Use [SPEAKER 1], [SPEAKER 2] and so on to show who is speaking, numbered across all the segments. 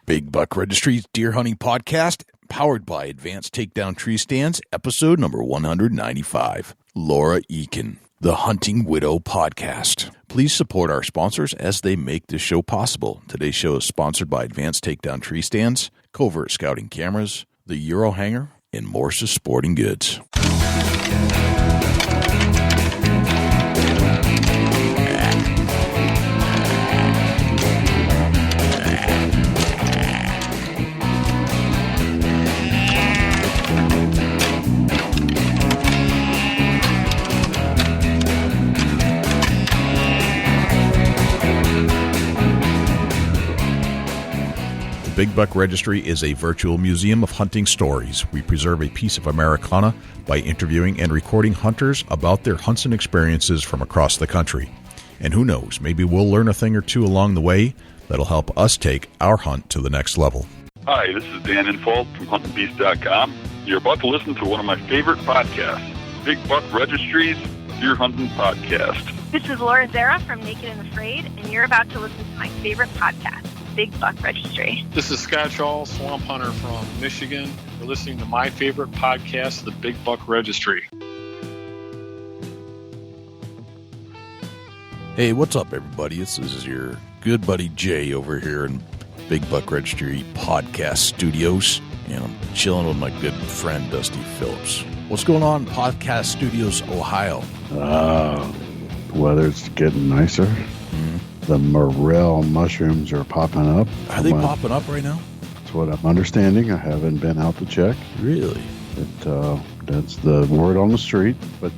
[SPEAKER 1] Big Buck Registry's Deer Hunting Podcast, powered by Advanced Takedown Tree Stands, episode number 195. Laura Eakin, the Hunting Widow Podcast. Please support our sponsors as they make this show possible. Today's show is sponsored by Advanced Takedown Tree Stands, Covert Scouting Cameras, the Euro Hanger, and Morse's Sporting Goods. Big Buck Registry is a virtual museum of hunting stories. We preserve a piece of Americana by interviewing and recording hunters about their hunts and experiences from across the country. And who knows, maybe we'll learn a thing or two along the way that'll help us take our hunt to the next level.
[SPEAKER 2] Hi, this is Dan Infalt from huntingbeast.com. You're about to listen to one of my favorite podcasts, Big Buck Registry's Deer Hunting Podcast.
[SPEAKER 3] This is Laura Zara from Naked and Afraid, and you're about to listen to my favorite podcast, Big Buck Registry.
[SPEAKER 4] This is Scott Shaw, swamp hunter from Michigan. You're listening to my favorite podcast, the Big Buck Registry.
[SPEAKER 1] Hey, what's up, everybody? This is your good buddy Jay over here in Big Buck Registry Podcast Studios, and I'm chilling with my good friend Dusty Phillips. What's going on in Podcast Studios, Ohio?
[SPEAKER 5] Weather's getting nicer. The morel mushrooms are popping up.
[SPEAKER 1] Are they popping up right now?
[SPEAKER 5] That's what I'm understanding. I haven't been out to check.
[SPEAKER 1] Really?
[SPEAKER 5] That's the word on the street. But,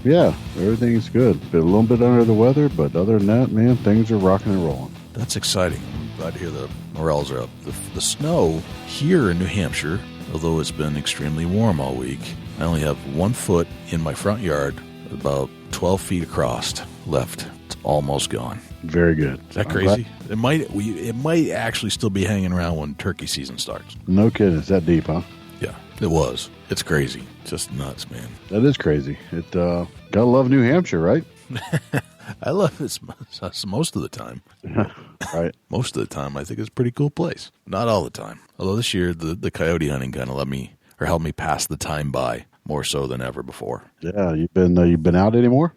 [SPEAKER 5] yeah, everything's good. Been a little bit under the weather, but other than that, man, things are rocking and rolling.
[SPEAKER 1] That's exciting. I'm glad to hear the morels are up. The snow here in New Hampshire, although it's been extremely warm all week, I only have 1 foot in my front yard, about 12 feet across left. It's almost gone.
[SPEAKER 5] Very good.
[SPEAKER 1] Is that crazy? It might actually still be hanging around when turkey season starts.
[SPEAKER 5] No kidding. It's that deep, huh?
[SPEAKER 1] Yeah, it was. It's crazy. Just nuts, man.
[SPEAKER 5] That is crazy. Gotta love New Hampshire, right?
[SPEAKER 1] I love it most of the time.
[SPEAKER 5] Right.
[SPEAKER 1] Most of the time, I think it's a pretty cool place. Not all the time. Although this year, the coyote hunting kind of helped me pass the time by more so than ever before.
[SPEAKER 5] Yeah, you've been out anymore?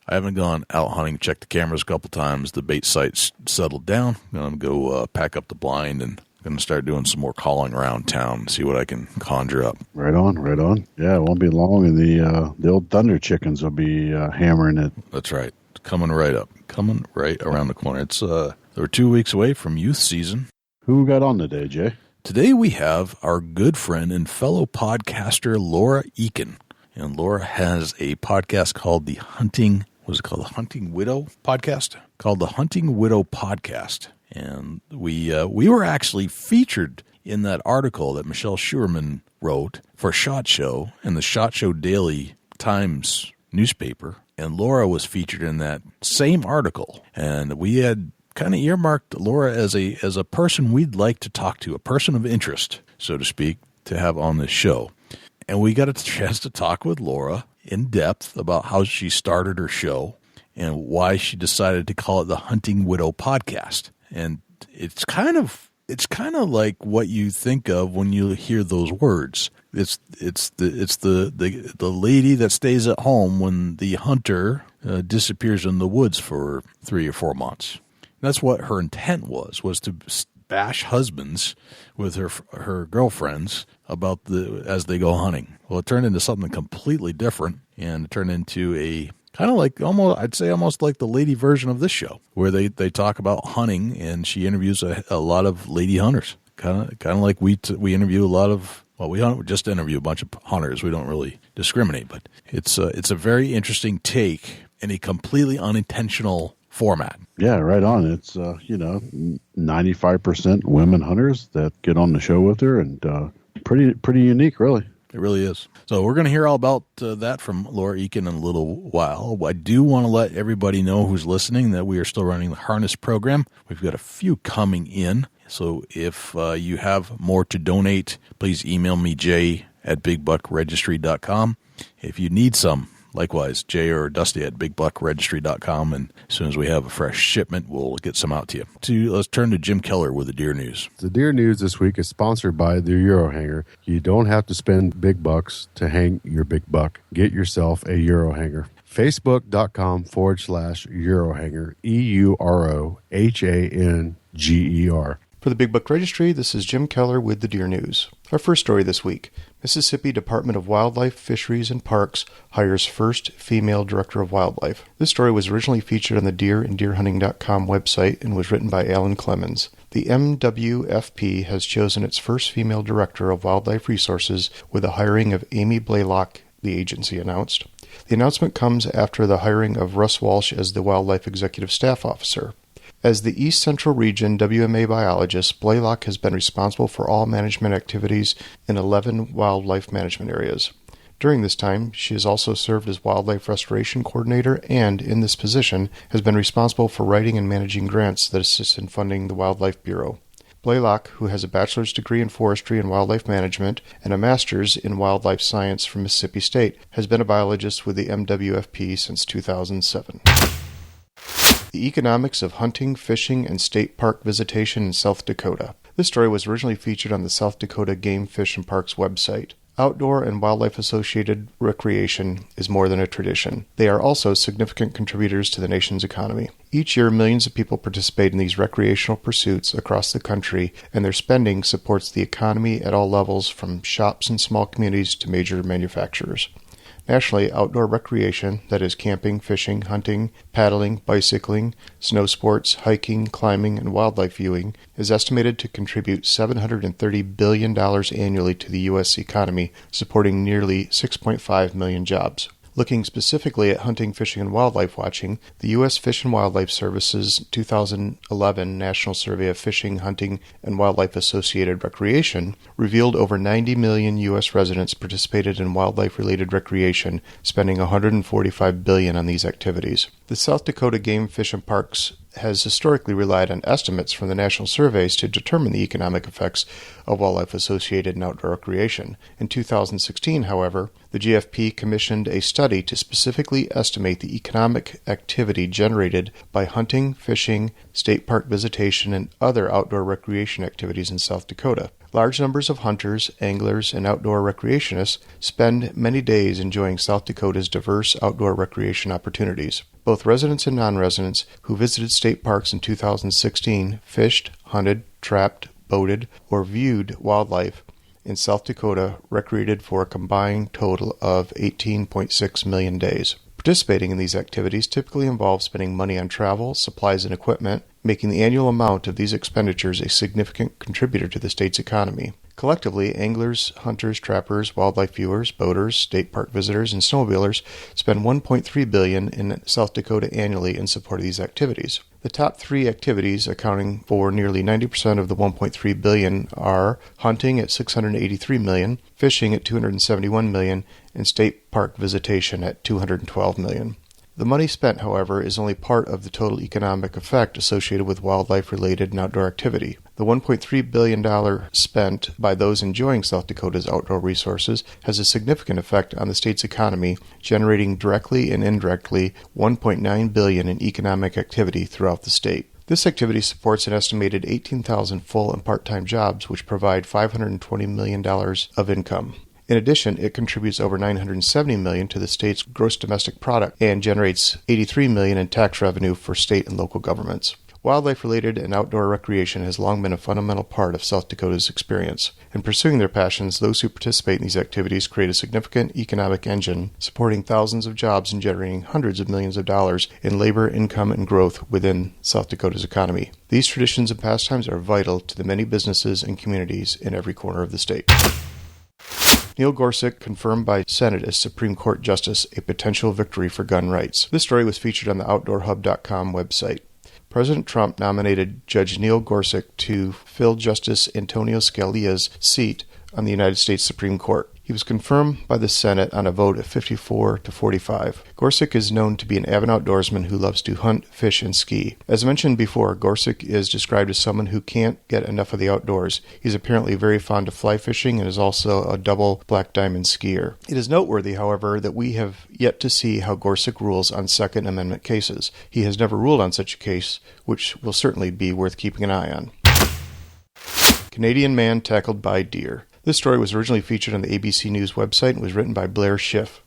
[SPEAKER 1] I haven't gone out hunting, checked the cameras a couple times. The bait site's settled down. I'm going to go pack up the blind and going to start doing some more calling around town and see what I can conjure up.
[SPEAKER 5] Right on, right on. Yeah, it won't be long, and the old Thunder Chickens will be hammering it.
[SPEAKER 1] That's right. It's coming right up. Coming right around the corner. It's we're 2 weeks away from youth season.
[SPEAKER 5] Who we got on today, Jay?
[SPEAKER 1] Today we have our good friend and fellow podcaster, Laura Eakin. And Laura has a podcast called The Hunting Widow Podcast? Called the Hunting Widow Podcast. And we were actually featured in that article that Michelle Schuerman wrote for SHOT Show in the SHOT Show Daily Times newspaper. And Laura was featured in that same article. And we had kind of earmarked Laura as a person we'd like to talk to, a person of interest, so to speak, to have on this show. And we got a chance to talk with Laura in depth about how she started her show and why she decided to call it the Hunting Widow Podcast. And it's kind of like what you think of when you hear those words. It's the lady that stays at home when the hunter disappears in the woods for 3 or 4 months. That's what her intent was to bash husbands with her girlfriends about as they go hunting. Well, it turned into something completely different, and it turned into a kind of like almost like the lady version of this show, where they talk about hunting, and she interviews a lot of lady hunters. Kind of like we interview a lot of. Well, we just interview a bunch of hunters. We don't really discriminate, but it's a very interesting take in a completely unintentional format.
[SPEAKER 5] Yeah, right on. It's 95% women hunters that get on the show with her, and pretty unique, really.
[SPEAKER 1] It really is. So we're going to hear all about that from Laura Eakin in a little while. I do want to let everybody know who's listening that we are still running the harness program. We've got a few coming in. So if you have more to donate, please email me, Jay@bigbuckregistry.com. If you need some Likewise, Jay or Dusty at bigbuckregistry.com, and as soon as we have a fresh shipment, we'll get some out to you. Let's turn to Jim Keller with the Deer News.
[SPEAKER 5] The Deer News this week is sponsored by the Euro Hanger. You don't have to spend big bucks to hang your big buck. Get yourself a Euro Hanger. Facebook.com/Eurohanger, EUROHANGER.
[SPEAKER 6] For the Big Buck Registry, this is Jim Keller with the Deer News. Our first story this week. Mississippi Department of Wildlife, Fisheries, and Parks hires first female director of wildlife. This story was originally featured on the deer&deerhunting.com website and was written by Alan Clemens. The MWFP has chosen its first female director of wildlife resources with the hiring of Amy Blaylock, the agency announced. The announcement comes after the hiring of Russ Walsh as the Wildlife Executive Staff Officer. As the East Central Region WMA biologist, Blaylock has been responsible for all management activities in 11 wildlife management areas. During this time, she has also served as Wildlife Restoration Coordinator and, in this position, has been responsible for writing and managing grants that assist in funding the Wildlife Bureau. Blaylock, who has a bachelor's degree in forestry and wildlife management and a master's in wildlife science from Mississippi State, has been a biologist with the MWFP since 2007. The economics of hunting, fishing, and state park visitation in South Dakota. This story was originally featured on the South Dakota Game, Fish, and Parks website. Outdoor and wildlife-associated recreation is more than a tradition. They are also significant contributors to the nation's economy. Each year, millions of people participate in these recreational pursuits across the country, and their spending supports the economy at all levels, from shops and small communities to major manufacturers. Nationally, outdoor recreation, that is camping, fishing, hunting, paddling, bicycling, snow sports, hiking, climbing, and wildlife viewing, is estimated to contribute $730 billion annually to the U.S. economy, supporting nearly 6.5 million jobs. Looking specifically at hunting, fishing, and wildlife watching, the U.S. Fish and Wildlife Service's 2011 National Survey of Fishing, Hunting, and Wildlife-Associated Recreation revealed over 90 million U.S. residents participated in wildlife-related recreation, spending $145 billion on these activities. The South Dakota Game, Fish, and Parks has historically relied on estimates from the national surveys to determine the economic effects of wildlife-associated and outdoor recreation. In 2016, however, the GFP commissioned a study to specifically estimate the economic activity generated by hunting, fishing, state park visitation, and other outdoor recreation activities in South Dakota. Large numbers of hunters, anglers, and outdoor recreationists spend many days enjoying South Dakota's diverse outdoor recreation opportunities. Both residents and non-residents who visited state parks in 2016 fished, hunted, trapped, boated, or viewed wildlife in South Dakota recreated for a combined total of 18.6 million days. Participating in these activities typically involves spending money on travel, supplies, and equipment, making the annual amount of these expenditures a significant contributor to the state's economy. Collectively, anglers, hunters, trappers, wildlife viewers, boaters, state park visitors, and snowmobilers spend $1.3 billion in South Dakota annually in support of these activities. The top three activities, accounting for nearly 90% of the $1.3 billion, are hunting at $683 million, fishing at $271 million, and state park visitation at $212 million. The money spent, however, is only part of the total economic effect associated with wildlife-related and outdoor activity. The $1.3 billion spent by those enjoying South Dakota's outdoor resources has a significant effect on the state's economy, generating directly and indirectly $1.9 billion in economic activity throughout the state. This activity supports an estimated 18,000 full and part-time jobs, which provide $520 million of income. In addition, it contributes over $970 million to the state's gross domestic product and generates $83 million in tax revenue for state and local governments. Wildlife-related and outdoor recreation has long been a fundamental part of South Dakota's experience. In pursuing their passions, those who participate in these activities create a significant economic engine, supporting thousands of jobs and generating hundreds of millions of dollars in labor, income, and growth within South Dakota's economy. These traditions and pastimes are vital to the many businesses and communities in every corner of the state. Neil Gorsuch confirmed by Senate as Supreme Court Justice, a potential victory for gun rights. This story was featured on the OutdoorHub.com website. President Trump nominated Judge Neil Gorsuch to fill Justice Antonio Scalia's seat on the United States Supreme Court. He was confirmed by the Senate on a vote of 54 to 45. Korsak is known to be an avid outdoorsman who loves to hunt, fish, and ski. As mentioned before, Korsak is described as someone who can't get enough of the outdoors. He's apparently very fond of fly fishing and is also a double black diamond skier. It is noteworthy, however, that we have yet to see how Korsak rules on Second Amendment cases. He has never ruled on such a case, which will certainly be worth keeping an eye on. Canadian man tackled by deer. This story was originally featured on the ABC News website and was written by Blair Schiff.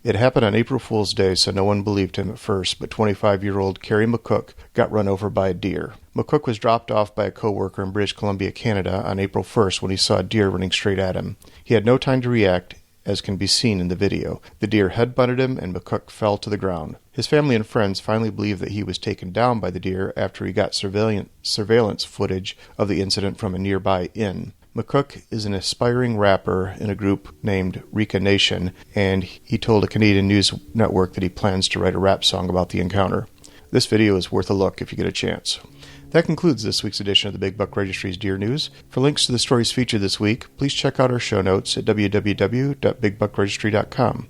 [SPEAKER 6] It happened on April Fool's Day, so no one believed him at first, but 25-year-old Kerry McCook got run over by a deer. McCook was dropped off by a co-worker in British Columbia, Canada on April 1st when he saw a deer running straight at him. He had no time to react, as can be seen in the video. The deer head-butted him and McCook fell to the ground. His family and friends finally believed that he was taken down by the deer after he got surveillance footage of the incident from a nearby inn. McCook is an aspiring rapper in a group named Rika Nation, and he told a Canadian news network that he plans to write a rap song about the encounter. This video is worth a look if you get a chance. That concludes this week's edition of the Big Buck Registry's Deer News. For links to the stories featured this week, please check out our show notes at www.bigbuckregistry.com.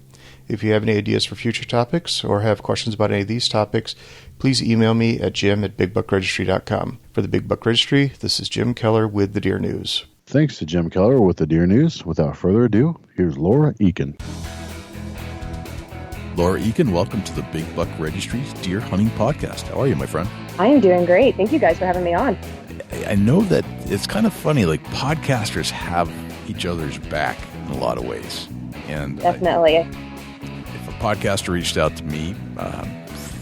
[SPEAKER 6] If you have any ideas for future topics or have questions about any of these topics, please email me at jim@bigbuckregistry.com. For the Big Buck Registry, this is Jim Keller with the Deer News.
[SPEAKER 5] Thanks to Jim Keller with the Deer News. Without further ado, here's Laura Eakin.
[SPEAKER 1] Laura Eakin, welcome to the Big Buck Registry's Deer Hunting Podcast. How are you, my friend?
[SPEAKER 7] I am doing great. Thank you guys for having me on.
[SPEAKER 1] I know that it's kind of funny, like podcasters have each other's back in a lot of ways. And
[SPEAKER 7] definitely.
[SPEAKER 1] If a podcaster reached out to me,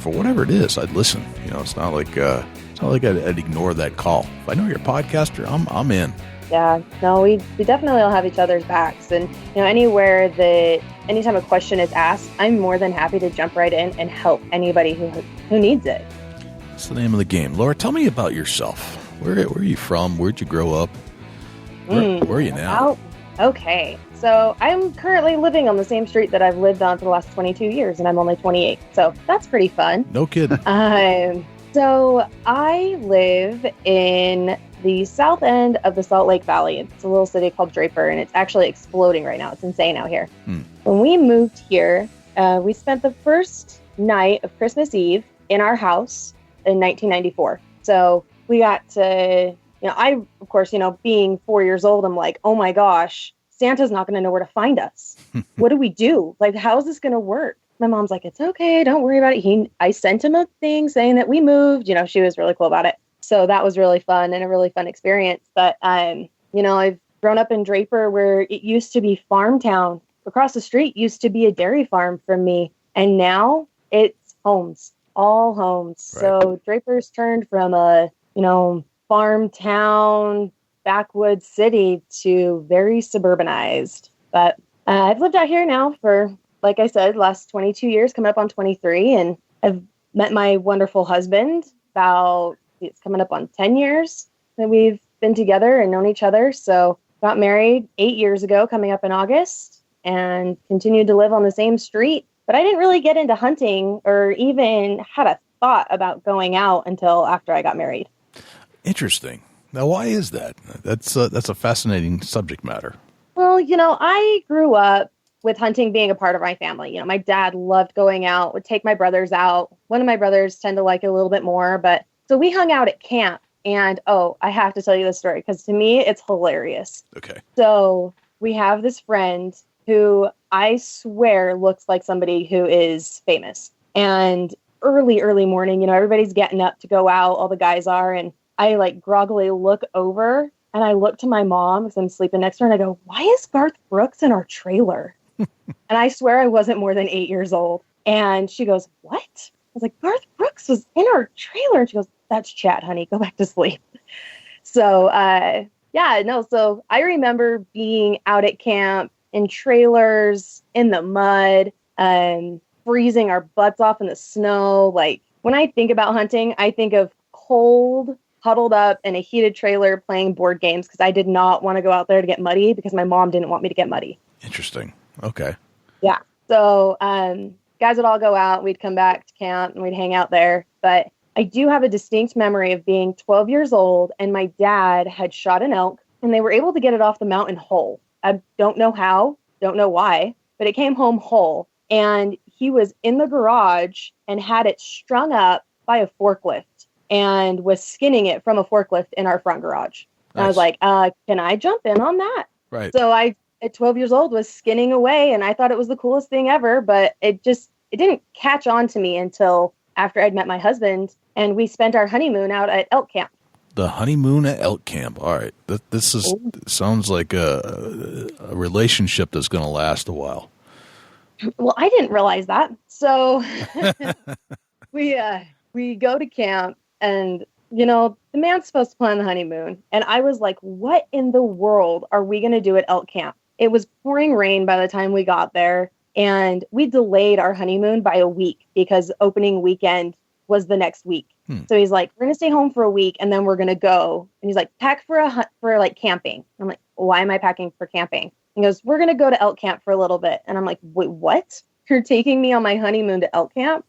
[SPEAKER 1] for whatever it is, I'd listen. You know, it's not like I'd ignore that call. If I know you're a podcaster, I'm in.
[SPEAKER 7] Yeah, no, we definitely all have each other's backs. And, you know, anytime a question is asked, I'm more than happy to jump right in and help anybody who needs it.
[SPEAKER 1] That's the name of the game. Laura, tell me about yourself. Where are you from? Where'd you grow up? Where are you now?
[SPEAKER 7] Okay, so I'm currently living on the same street that I've lived on for the last 22 years, and I'm only 28. So that's pretty fun.
[SPEAKER 1] No kidding.
[SPEAKER 7] So I live in the south end of the Salt Lake Valley. It's a little city called Draper, and it's actually exploding right now. It's insane out here. When we moved here, we spent the first night of Christmas Eve in our house in 1994. So we got to, I, of course, being 4 years old, I'm like, oh my gosh, Santa's not going to know where to find us. What do we do? Like, how is this going to work? My mom's like, it's okay. Don't worry about it. I sent him a thing saying that we moved. She was really cool about it. So that was really fun and a really fun experience. But, I've grown up in Draper where it used to be farm town. Across the street used to be a dairy farm from me. And now it's homes, all homes. Right. So Draper's turned from a, farm town, backwoods city to very suburbanized. But I've lived out here now for, like I said, last 22 years, coming up on 23. And I've met my wonderful husband it's coming up on 10 years that we've been together and known each other. So got married 8 years ago, coming up in August, and continued to live on the same street. But I didn't really get into hunting or even had a thought about going out until after I got married.
[SPEAKER 1] Interesting. Now, why is that? That's a fascinating subject matter.
[SPEAKER 7] Well, I grew up with hunting being a part of my family. My dad loved going out, would take my brothers out. One of my brothers tend to like it a little bit more, but so we hung out at camp. And, I have to tell you this story because to me, it's hilarious. Okay. So we have this friend who I swear looks like somebody who is famous. And early morning, everybody's getting up to go out. All the guys are. And I groggily look over and I look to my mom because I'm sleeping next to her and I go, why is Garth Brooks in our trailer? And I swear I wasn't more than 8 years old. And she goes, what? I was like, Garth Brooks was in our trailer. And she goes, that's chat, honey. Go back to sleep. So, so I remember being out at camp in trailers, in the mud, freezing our butts off in the snow. Like, when I think about hunting, I think of cold, huddled up in a heated trailer playing board games because I did not want to go out there to get muddy because my mom didn't want me to get muddy.
[SPEAKER 1] Interesting. Okay.
[SPEAKER 7] Yeah. So, guys would all go out. We'd come back to camp and we'd hang out there. But I do have a distinct memory of being 12 years old and my dad had shot an elk and they were able to get it off the mountain whole. I don't know how, don't know why, but it came home whole. And he was in the garage and had it strung up by a forklift and was skinning it from a forklift in our front garage. And I was like, can I jump in on that?
[SPEAKER 1] Right.
[SPEAKER 7] So I, at 12 years old, was skinning away, and I thought it was the coolest thing ever, but it didn't catch on to me until after I'd met my husband, and we spent our honeymoon out at elk camp.
[SPEAKER 1] The honeymoon at elk camp. All right. This sounds like a relationship that's going to last a while.
[SPEAKER 7] Well, I didn't realize that. So we go to camp, and, the man's supposed to plan the honeymoon. And I was like, what in the world are we going to do at elk camp? It was pouring rain by the time we got there. And we delayed our honeymoon by a week because opening weekend was the next week. So he's like, we're going to stay home for a week and then we're going to go. And he's like, pack for like camping. I'm like, why am I packing for camping? He goes, we're going to go to elk camp for a little bit. And I'm like, wait, what? You're taking me on my honeymoon to elk camp?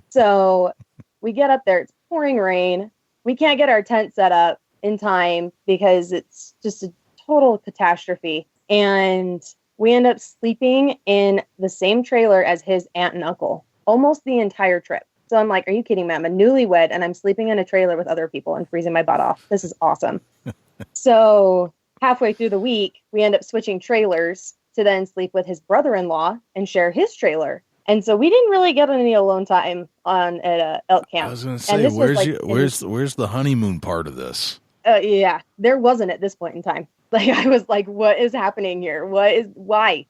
[SPEAKER 7] So we get up there. It's pouring rain. We can't get our tent set up in time because it's just a total catastrophe. And we end up sleeping in the same trailer as his aunt and uncle almost the entire trip. So I'm like, are you kidding me? I'm a newlywed and I'm sleeping in a trailer with other people and freezing my butt off. This is awesome. So halfway through the week, we end up switching trailers to then sleep with his brother-in-law and share his trailer. And so we didn't really get any alone time at elk camp.
[SPEAKER 1] I was going to say, where's the honeymoon part of this?
[SPEAKER 7] Yeah, there wasn't at this point in time. Like, I was like, what is happening here? Why?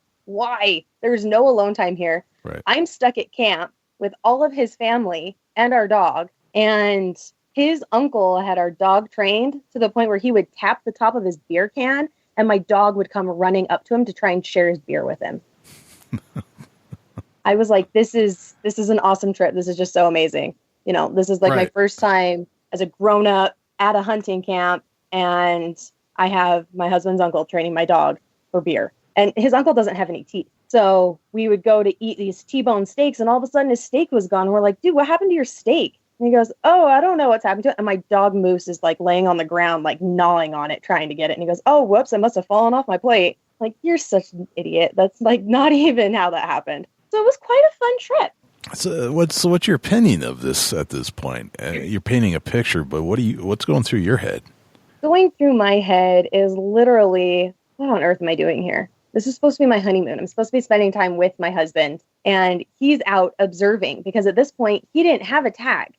[SPEAKER 7] There's no alone time here.
[SPEAKER 1] Right.
[SPEAKER 7] I'm stuck at camp with all of his family and our dog. And his uncle had our dog trained to the point where he would tap the top of his beer can and my dog would come running up to him to try and share his beer with him. I was like, this is an awesome trip. This is just so amazing. This is like my first time as a grown up at a hunting camp. And I have my husband's uncle training my dog for beer. And his uncle doesn't have any teeth. So we would go to eat these T-bone steaks and all of a sudden his steak was gone. And we're like, dude, what happened to your steak? And he goes, oh, I don't know what's happened to it. And my dog Moose is like laying on the ground, like gnawing on it, trying to get it. And he goes, oh, whoops, it must have fallen off my plate. Like, you're such an idiot. That's like not even how that happened. So it was quite a fun trip.
[SPEAKER 1] So what's your opinion of this at this point? You're painting a picture, but what's going through your head?
[SPEAKER 7] Going through my head is literally, what on earth am I doing here? This is supposed to be my honeymoon. I'm supposed to be spending time with my husband, and he's out observing because at this point he didn't have a tag.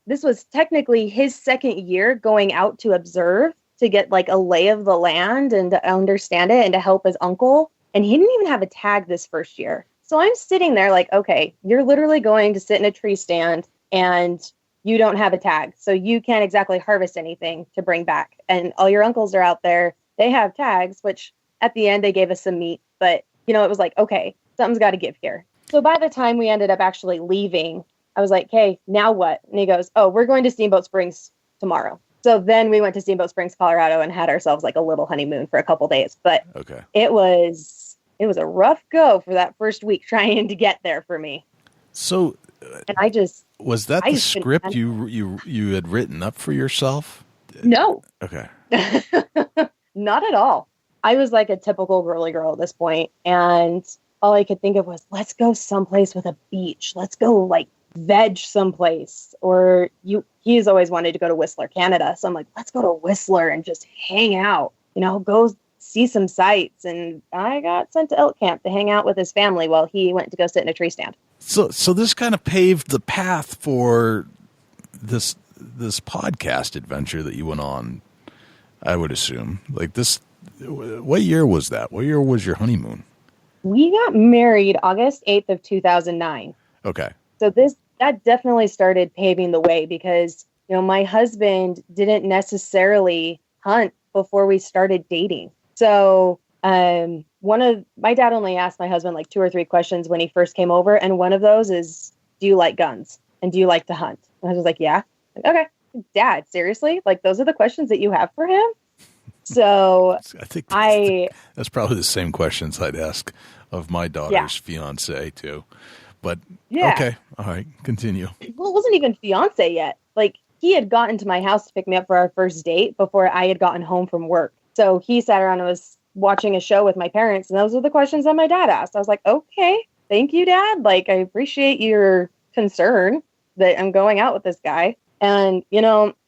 [SPEAKER 7] This was technically his second year going out to observe to get like a lay of the land and to understand it and to help his uncle. And he didn't even have a tag this first year. So I'm sitting there like, okay, you're literally going to sit in a tree stand and you don't have a tag. So you can't exactly harvest anything to bring back. And all your uncles are out there. They have tags, which at the end they gave us some meat. But, it was like, okay, something's got to give here. So by the time we ended up actually leaving, I was like, hey, now what? And he goes, oh, we're going to Steamboat Springs tomorrow. So then we went to Steamboat Springs, Colorado and had ourselves like a little honeymoon for a couple days. But
[SPEAKER 1] okay.
[SPEAKER 7] It was a rough go for that first week trying to get there for me.
[SPEAKER 1] So,
[SPEAKER 7] and
[SPEAKER 1] was that the script you had written up for yourself?
[SPEAKER 7] No.
[SPEAKER 1] Okay.
[SPEAKER 7] Not at all. I was like a typical girly girl at this point, and all I could think of was, let's go someplace with a beach. Let's go like veg someplace. Or he's always wanted to go to Whistler, Canada. So I'm like, let's go to Whistler and just hang out, go see some sights. And I got sent to elk camp to hang out with his family while he went to go sit in a tree stand.
[SPEAKER 1] So this kind of paved the path for this podcast adventure that you went on, I would assume. Like this, what year was that? What year was your honeymoon?
[SPEAKER 7] We got married August 8th of 2009.
[SPEAKER 1] Okay.
[SPEAKER 7] So that definitely started paving the way because, my husband didn't necessarily hunt before we started dating. So my dad only asked my husband like 2 or 3 questions when he first came over. And one of those is, do you like guns? And do you like to hunt? And I was like, yeah. Like, okay. Dad, seriously? Like those are the questions that you have for him? So
[SPEAKER 1] I think that's probably the same questions I'd ask of my daughter's fiance too. But okay. All right. Continue.
[SPEAKER 7] Well, it wasn't even fiance yet. Like he had gotten to my house to pick me up for our first date before I had gotten home from work. So he sat around and was watching a show with my parents, and those are the questions that my dad asked. I was like, okay, thank you, Dad. Like, I appreciate your concern that I'm going out with this guy. And,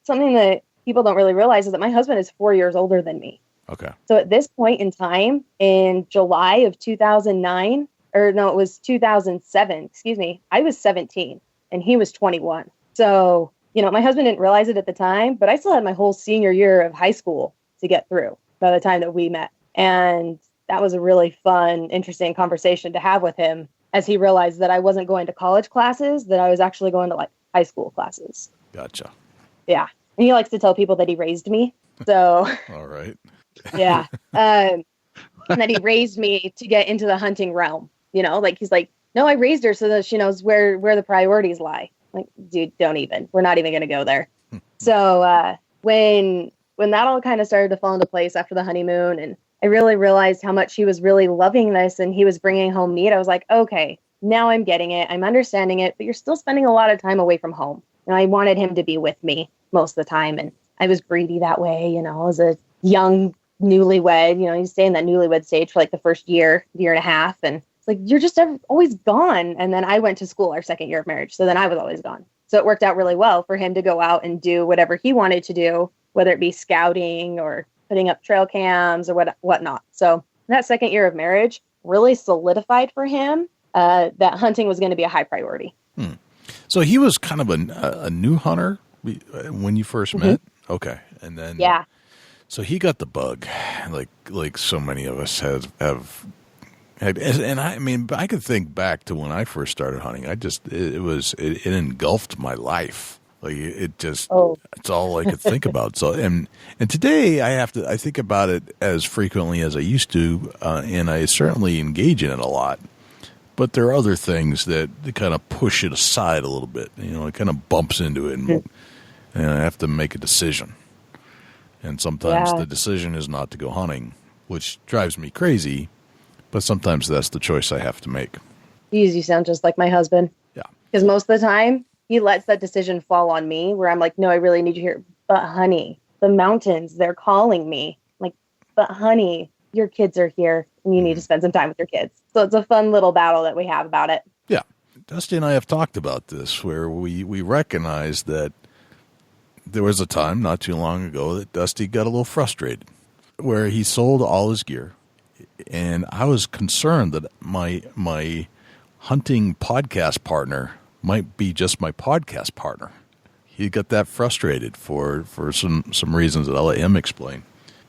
[SPEAKER 7] something that people don't really realize is that my husband is 4 years older than me.
[SPEAKER 1] Okay.
[SPEAKER 7] So at this point in time, in July of 2009, or no, it was 2007, excuse me, I was 17 and he was 21. So, my husband didn't realize it at the time, but I still had my whole senior year of high school to get through by the time that we met. And that was a really fun, interesting conversation to have with him as he realized that I wasn't going to college classes, that I was actually going to like high school classes.
[SPEAKER 1] Gotcha.
[SPEAKER 7] Yeah. And he likes to tell people that he raised me. So,
[SPEAKER 1] all right.
[SPEAKER 7] Yeah. And that he raised me to get into the hunting realm, he's like, no, I raised her so that she knows where the priorities lie. Like, dude, don't even, we're not even going to go there. So, when that all kind of started to fall into place after the honeymoon, and I really realized how much he was really loving this and he was bringing home meat, I was like, okay, now I'm getting it. I'm understanding it, but you're still spending a lot of time away from home. And I wanted him to be with me most of the time. And I was greedy that way, as a young newlywed, you stay in that newlywed stage for like the first year and a half. And it's like, you're just always gone. And then I went to school our second year of marriage. So then I was always gone. So it worked out really well for him to go out and do whatever he wanted to do, whether it be scouting or putting up trail cams or whatnot. So that second year of marriage really solidified for him that hunting was going to be a high priority.
[SPEAKER 1] So he was kind of a new hunter when you first met? Okay. And then...
[SPEAKER 7] Yeah.
[SPEAKER 1] So he got the bug, like so many of us have had. And I mean, I could think back to when I first started hunting. It engulfed my life. Like it's all I could think about. So, and today I think about it as frequently as I used to, and I certainly engage in it a lot. But there are other things that kind of push it aside a little bit. It kind of bumps into it, and I have to make a decision. And sometimes the decision is not to go hunting, which drives me crazy. But sometimes that's the choice I have to make.
[SPEAKER 7] Jeez, you sound just like my husband.
[SPEAKER 1] Yeah.
[SPEAKER 7] Because most of the time, he lets that decision fall on me, where I'm like, no, I really need you here. But honey, the mountains, they're calling me. I'm like, but honey, your kids are here, and you need to spend some time with your kids. So it's a fun little battle that we have about it.
[SPEAKER 1] Yeah. Dusty and I have talked about this, where we recognize that there was a time not too long ago that Dusty got a little frustrated, where he sold all his gear. And I was concerned that my hunting podcast partner might be just my podcast partner. He got that frustrated for some reasons that I'll let him explain.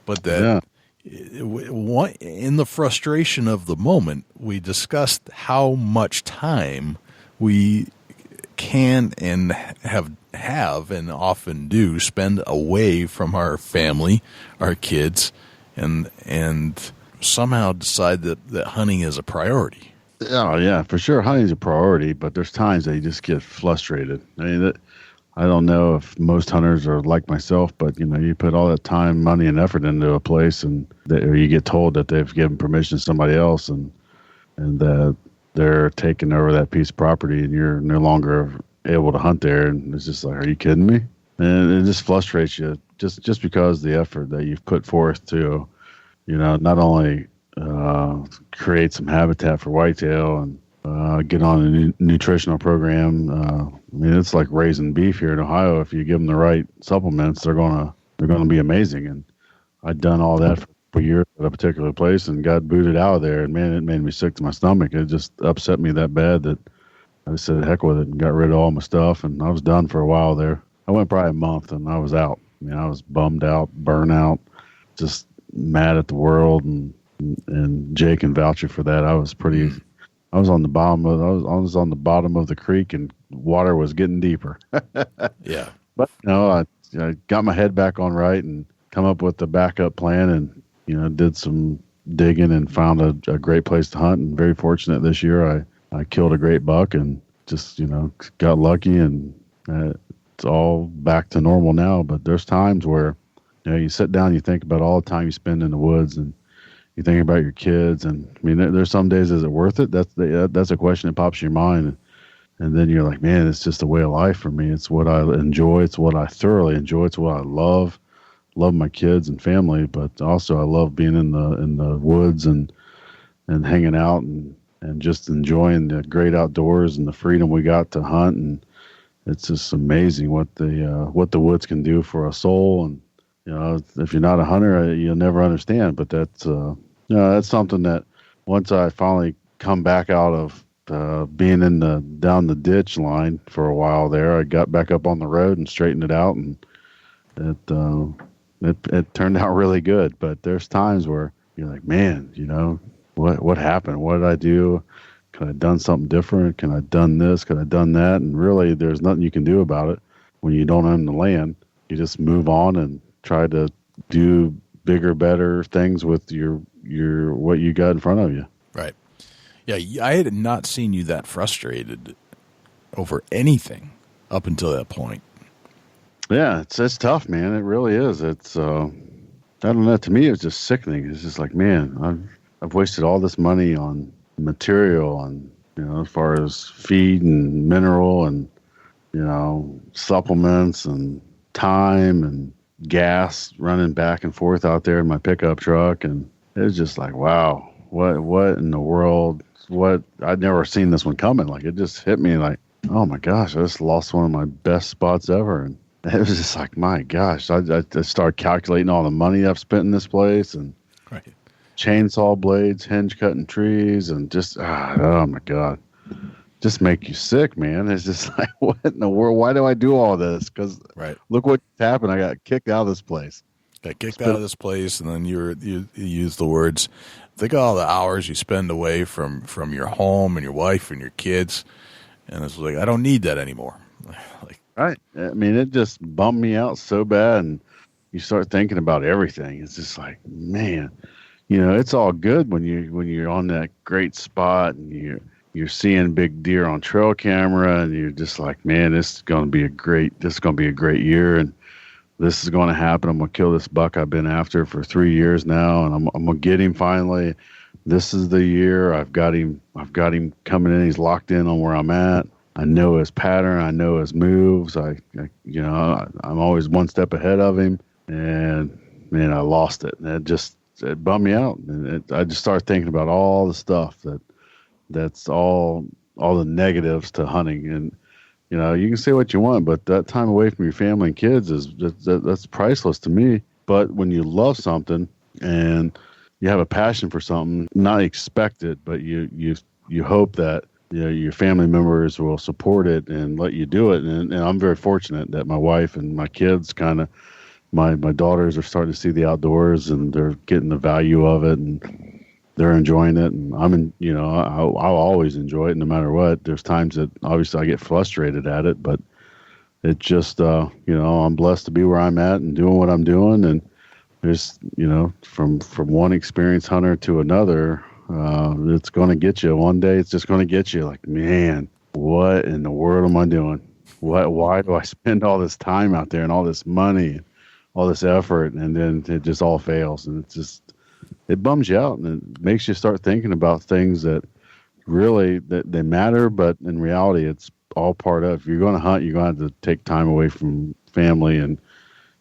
[SPEAKER 1] But that in the frustration of the moment, we discussed how much time we can and have and often do spend away from our family, our kids, and somehow decide that hunting is a priority.
[SPEAKER 5] Oh, yeah, for sure. Hunting's a priority, but there's times that you just get frustrated. I mean, I don't know if most hunters are like myself, but, you put all that time, money, and effort into a place, or you get told that they've given permission to somebody else, and that they're taking over that piece of property, and you're no longer able to hunt there. And it's just like, are you kidding me? And it just frustrates you just because the effort that you've put forth to, not only create some habitat for whitetail and get on a nutritional program. I mean, it's like raising beef here in Ohio. If you give them the right supplements, they're gonna be amazing. And I'd done all that for years at a particular place and got booted out of there. And man, it made me sick to my stomach. It just upset me that bad that I just said heck with it and got rid of all my stuff. And I was done for a while there. I went probably a month and I was out. I mean, I was bummed out, burnt out, just mad at the world. And Jake can vouch for that. I was on the bottom of the creek and water was getting deeper.
[SPEAKER 1] Yeah.
[SPEAKER 5] But I got my head back on right and come up with the backup plan and, did some digging and found a great place to hunt. And very fortunate this year, I killed a great buck and just, got lucky and it's all back to normal now. But there's times where, you sit down, you think about all the time you spend in the woods and you think about your kids. And I mean, there's some days, is it worth it? That's a question that pops in your mind. And then you're like, man, it's just a way of life for me. It's what I enjoy. It's what I thoroughly enjoy. It's what I love. love my kids and family, but also I love being in the woods and hanging out and just enjoying the great outdoors and the freedom we got to hunt. And it's just amazing what the woods can do for a soul. And if you're not a hunter, you'll never understand. But that's that's something that once I finally come back out of being down the ditch line for a while there, I got back up on the road and straightened it out, and it turned out really good. But there's times where you're like, man, what happened? What did I do? Could I have done something different? Could I have done this? Could I have done that? And really, there's nothing you can do about it when you don't own the land. You just move on and try to do bigger, better things with your what you got in front of you.
[SPEAKER 1] Right. Yeah, I had not seen you that frustrated over anything up until that point.
[SPEAKER 5] Yeah, it's tough, man. It really is. It's I don't know. To me, it's just sickening. It's just like, man, I've wasted all this money on material and as far as feed and mineral and supplements and time and gas running back and forth out there in my pickup truck, and it was just like, wow, what in the world? What, I'd never seen this one coming. Like, it just hit me like, oh my gosh, I just lost one of my best spots ever. And it was just like, my gosh, I started calculating all the money I've spent in this place, and
[SPEAKER 1] right.
[SPEAKER 5] Chainsaw blades, hinge cutting trees, and just, oh my God, just make you sick, man. It's just like, what in the world? Why do I do all this? Because look what happened. I got kicked out of this place.
[SPEAKER 1] Got kicked out of this place, and then you use the words, think of all the hours you spend away from your home and your wife and your kids. And it's like, I don't need that anymore.
[SPEAKER 5] Right. I mean, it just bummed me out so bad, and you start thinking about everything. It's just like, man, it's all good when you're on that great spot and you're seeing big deer on trail camera, and you're just like, man, this is going to be a great year, and this is going to happen. I'm going to kill this buck I've been after for 3 years now, and I'm going to get him finally. This is the year. I've got him coming in. He's locked in on where I'm at. I know his pattern. I know his moves. I'm always one step ahead of him, and man, I lost it. And it bummed me out. And I just started thinking about all the stuff that's all the negatives to hunting. And you can say what you want, but that time away from your family and kids that's priceless to me. But when you love something and you have a passion for something, not expect it, but you hope that your family members will support it and let you do it. And I'm very fortunate that my wife and my kids my daughters are starting to see the outdoors, and they're getting the value of it, and they're enjoying it. And I'll always enjoy it no matter what. There's times that obviously I get frustrated at it, but it just, I'm blessed to be where I'm at and doing what I'm doing. And there's, from one experienced hunter to another, it's going to get you one day. It's just going to get you like, man, what in the world am I doing? Why do I spend all this time out there and all this money, all this effort, and then it just all fails? And it bums you out, and it makes you start thinking about things that really that they matter, but in reality, it's all part of. If you're going to hunt, you're going to have to take time away from family. And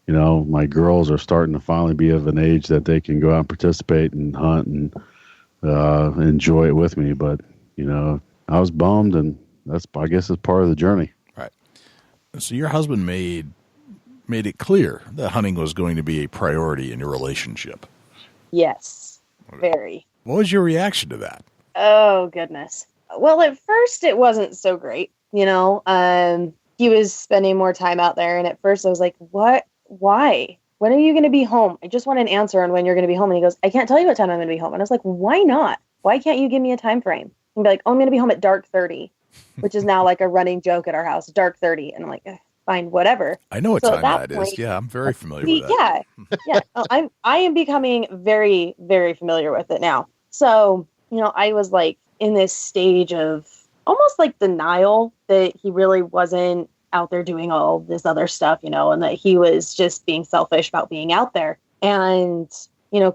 [SPEAKER 5] my girls are starting to finally be of an age that they can go out and participate and hunt and enjoy it with me. But I was bummed, and I guess it's part of the journey.
[SPEAKER 1] Right. So your husband made it clear that hunting was going to be a priority in your relationship.
[SPEAKER 7] Yes, very.
[SPEAKER 1] What was your reaction to that?
[SPEAKER 7] Oh, goodness. Well, at first it wasn't so great. He was spending more time out there. And at first I was like, what? Why? When are you going to be home? I just want an answer on when you're going to be home. And he goes, I can't tell you what time I'm going to be home. And I was like, why not? Why can't you give me a time frame? And be like, oh, I'm going to be home at dark 30, which is now like a running joke at our house, dark 30. And I'm like, fine, whatever.
[SPEAKER 1] I know what time that is. Yeah, I'm very familiar with
[SPEAKER 7] that. Yeah. I am becoming very, very familiar with it now. So, I was like in this stage of almost like denial that he really wasn't out there doing all this other stuff, and that he was just being selfish about being out there. And,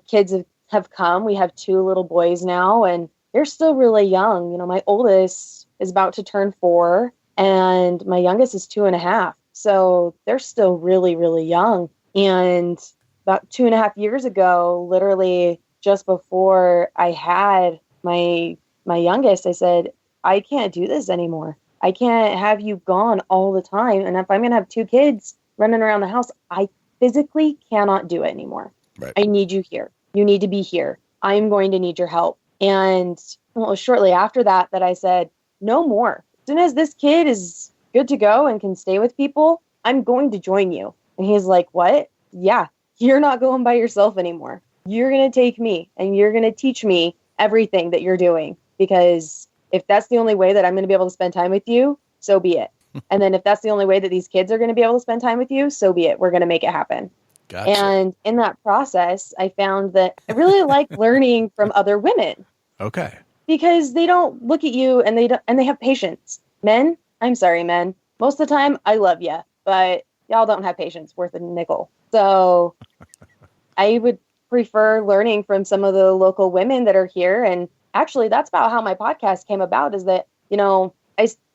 [SPEAKER 7] kids have come. We have 2 little boys now, and they're still really young. My oldest is about to turn 4, and my youngest is 2.5. So they're still really, really young. And about 2.5 years ago, literally just before I had my youngest, I said, I can't do this anymore. I can't have you gone all the time. And if I'm going to have 2 kids running around the house, I physically cannot do it anymore.
[SPEAKER 1] Right.
[SPEAKER 7] I need you here. You need to be here. I'm going to need your help. And well, it was shortly after that I said, no more. As soon as this kid is good to go and can stay with people, I'm going to join you. And he's like, what? Yeah, you're not going by yourself anymore. You're going to take me and you're going to teach me everything that you're doing, because if that's the only way that I'm going to be able to spend time with you, so be it. And then if that's the only way that these kids are going to be able to spend time with you, so be it. We're going to make it happen.
[SPEAKER 1] Gotcha.
[SPEAKER 7] And in that process, I found that I really like learning from other women.
[SPEAKER 1] Okay.
[SPEAKER 7] Because they don't look at you and they have patience. Men, I'm sorry, men. Most of the time, I love you, but y'all don't have patience worth a nickel. So I would prefer learning from some of the local women that are here. And actually, that's about how my podcast came about, is that,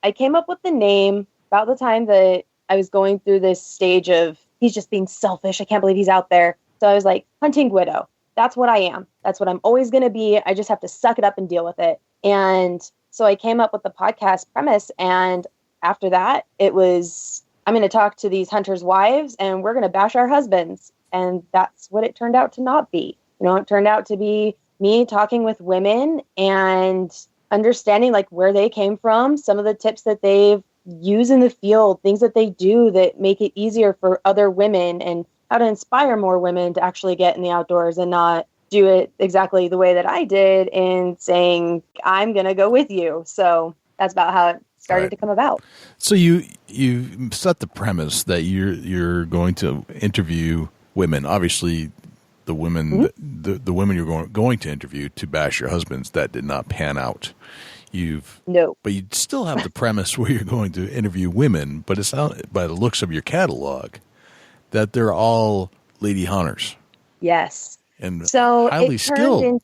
[SPEAKER 7] I came up with the name about the time that I was going through this stage of, he's just being selfish. I can't believe he's out there. So I was like, hunting widow. That's what I am. That's what I'm always going to be. I just have to suck it up and deal with it. And so I came up with the podcast premise. And after that, it was, I'm going to talk to these hunters' wives and we're going to bash our husbands. And that's what it turned out to not be. It turned out to be me talking with women and understanding like where they came from, some of the tips that they've used in the field, things that they do that make it easier for other women, and how to inspire more women to actually get in the outdoors and not do it exactly the way that I did, and saying, I'm going to go with you. So that's about how it started to come about.
[SPEAKER 1] So you set the premise that you're going to interview women. Obviously, the women the women you're going to interview to bash your husbands, that did not pan out.
[SPEAKER 7] No.
[SPEAKER 1] But you still have the premise where you're going to interview women, but it's not, by the looks of your catalog, that they're all lady hunters.
[SPEAKER 7] Yes.
[SPEAKER 1] And
[SPEAKER 7] so
[SPEAKER 1] highly skilled.
[SPEAKER 7] And